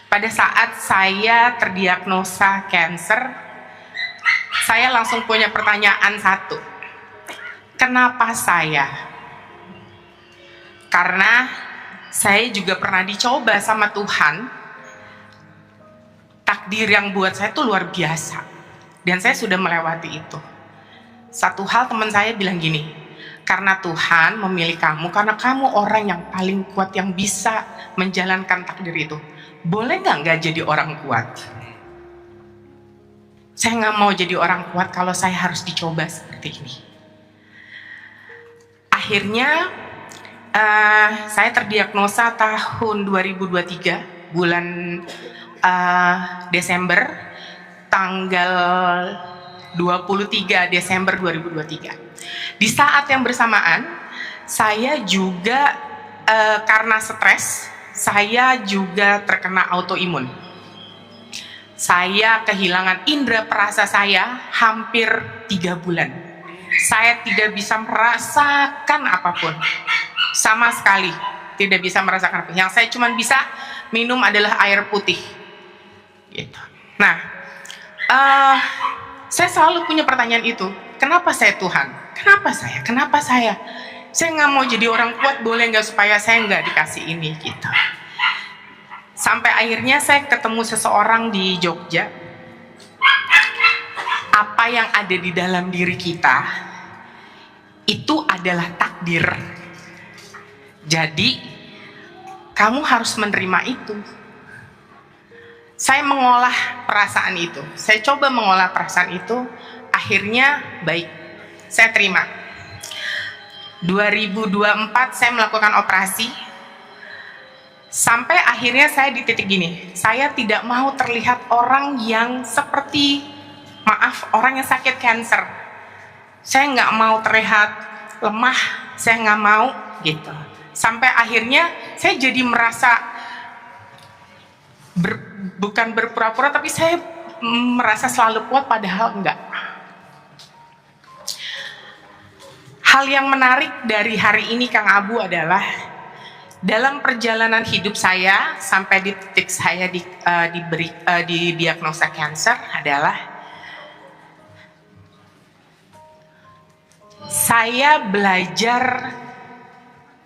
Pada saat saya terdiagnosa kanker, saya langsung punya pertanyaan satu. Kenapa saya? Karena saya juga pernah dicoba sama Tuhan. Takdir yang buat saya itu luar biasa. Dan saya sudah melewati itu. Satu hal teman saya bilang gini, karena Tuhan memilih kamu, karena kamu orang yang paling kuat yang bisa menjalankan takdir itu. Boleh nggak jadi orang kuat? Saya nggak mau jadi orang kuat kalau saya harus dicoba seperti ini. Akhirnya saya terdiagnosa tahun 2023 bulan Desember, tanggal 23 Desember 2023. Di saat yang bersamaan saya juga karena stres, saya juga terkena autoimun. Saya kehilangan indera perasa saya hampir 3 bulan. Saya tidak bisa merasakan apapun. Sama sekali tidak bisa merasakan apapun. Yang saya cuma bisa minum adalah air putih. Gitu. Nah, saya selalu punya pertanyaan itu. Kenapa saya Tuhan? Kenapa saya? Kenapa saya? Saya nggak mau jadi orang kuat, boleh nggak supaya saya nggak dikasih ini gitu. Sampai akhirnya saya ketemu seseorang di Jogja. Apa yang ada di dalam diri kita itu adalah takdir. Jadi kamu harus menerima itu. Saya mengolah perasaan itu. Saya coba mengolah perasaan itu, akhirnya baik. Saya terima. 2024 saya melakukan operasi. Sampai akhirnya saya di titik gini. Saya tidak mau terlihat orang yang seperti, maaf, orang yang sakit kanker. Saya nggak mau terlihat lemah. Saya nggak mau gitu. Sampai akhirnya saya jadi merasa bukan berpura-pura, tapi saya merasa selalu kuat padahal enggak. Hal yang menarik dari hari ini Kang Abu adalah dalam perjalanan hidup saya sampai di titik saya didiagnosa kanker adalah saya belajar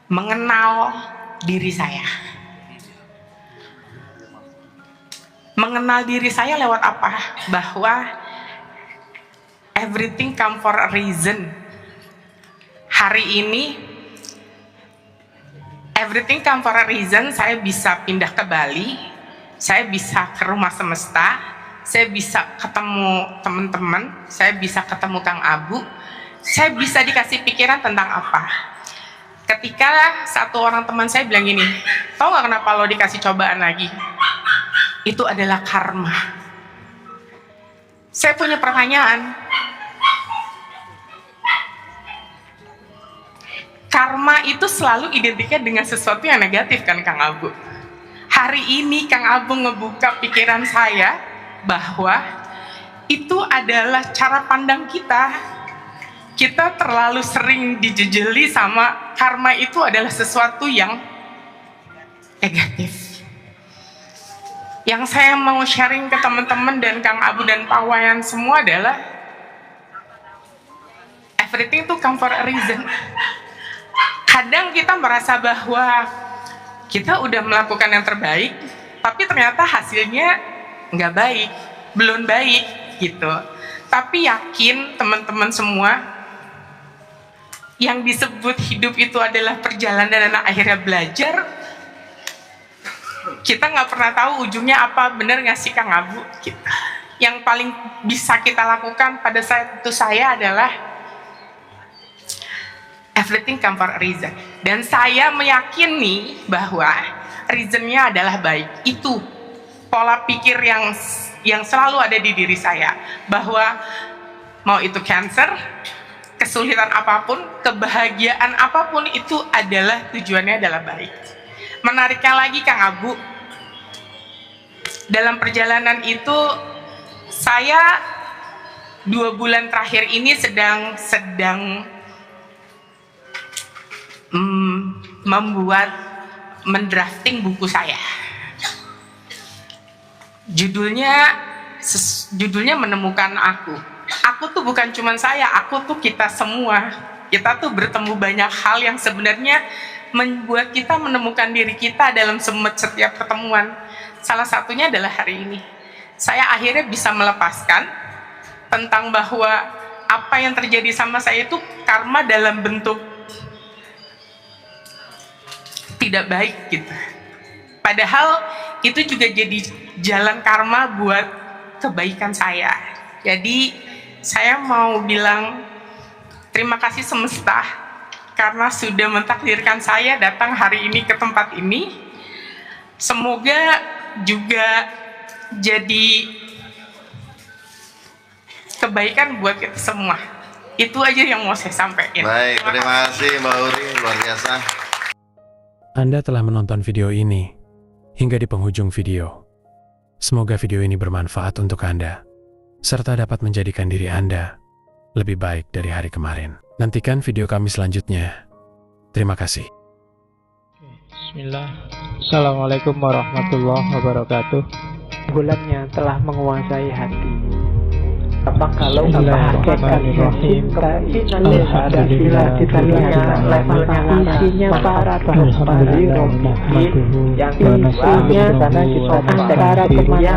mengenal diri saya. Mengenal diri saya lewat apa? Bahwa everything come for a reason. Hari ini everything come for a reason. Saya bisa pindah ke Bali, saya bisa ke rumah semesta, saya bisa ketemu teman-teman, saya bisa ketemu Kang Abu, saya bisa dikasih pikiran tentang apa. Ketika satu orang teman saya bilang gini, tau gak kenapa lo dikasih cobaan lagi? Itu adalah karma. Saya punya pertanyaan. Karma itu selalu identiknya dengan sesuatu yang negatif kan Kang Abu? Hari ini Kang Abu ngebuka pikiran saya bahwa itu adalah cara pandang kita. Kita terlalu sering dijejeli sama karma itu adalah sesuatu yang negatif. Yang saya mau sharing ke teman-teman dan Kang Abu dan Pak Wayan semua adalah everything to come for a reason. Kadang kita merasa bahwa kita udah melakukan yang terbaik, tapi ternyata hasilnya nggak baik, belum baik gitu. Tapi yakin teman-teman semua, yang disebut hidup itu adalah perjalanan dan akhirnya belajar. Kita nggak pernah tahu ujungnya apa, bener nggak sih Kang Abu? Yang paling bisa kita lakukan pada saat itu saya adalah everything come for a reason. Dan saya meyakini bahwa reasonnya adalah baik. Itu pola pikir yang selalu ada di diri saya, bahwa mau itu cancer, kesulitan apapun, kebahagiaan apapun, itu adalah tujuannya adalah baik. Menariknya lagi Kang Abu, dalam perjalanan itu saya 2 bulan terakhir ini sedang mendrafting buku saya. Judulnya Menemukan Aku. Aku tuh bukan cuman saya, aku tuh kita semua. Kita tuh bertemu banyak hal yang sebenarnya membuat kita menemukan diri kita dalam setiap pertemuan. Salah satunya adalah hari ini. Saya akhirnya bisa melepaskan tentang bahwa apa yang terjadi sama saya itu karma dalam bentuk tidak baik gitu. Padahal itu juga jadi jalan karma buat kebaikan saya. Jadi saya mau bilang terima kasih semesta karena sudah mentakdirkan saya datang hari ini ke tempat ini. Semoga juga jadi kebaikan buat kita semua. Itu aja yang mau saya sampaikan. Baik, terima kasih Mbak Uri, luar biasa. Anda telah menonton video ini hingga di penghujung video. Semoga video ini bermanfaat untuk Anda, serta dapat menjadikan diri Anda lebih baik dari hari kemarin. Nantikan video kami selanjutnya. Terima kasih. Bismillah. Assalamualaikum warahmatullahi wabarakatuh. Bulannya telah menguasai hati. Apa kalau hakikatnya cinta ini ada bila kita lihat levelnya isinya para bangsa yang isinya antara kemana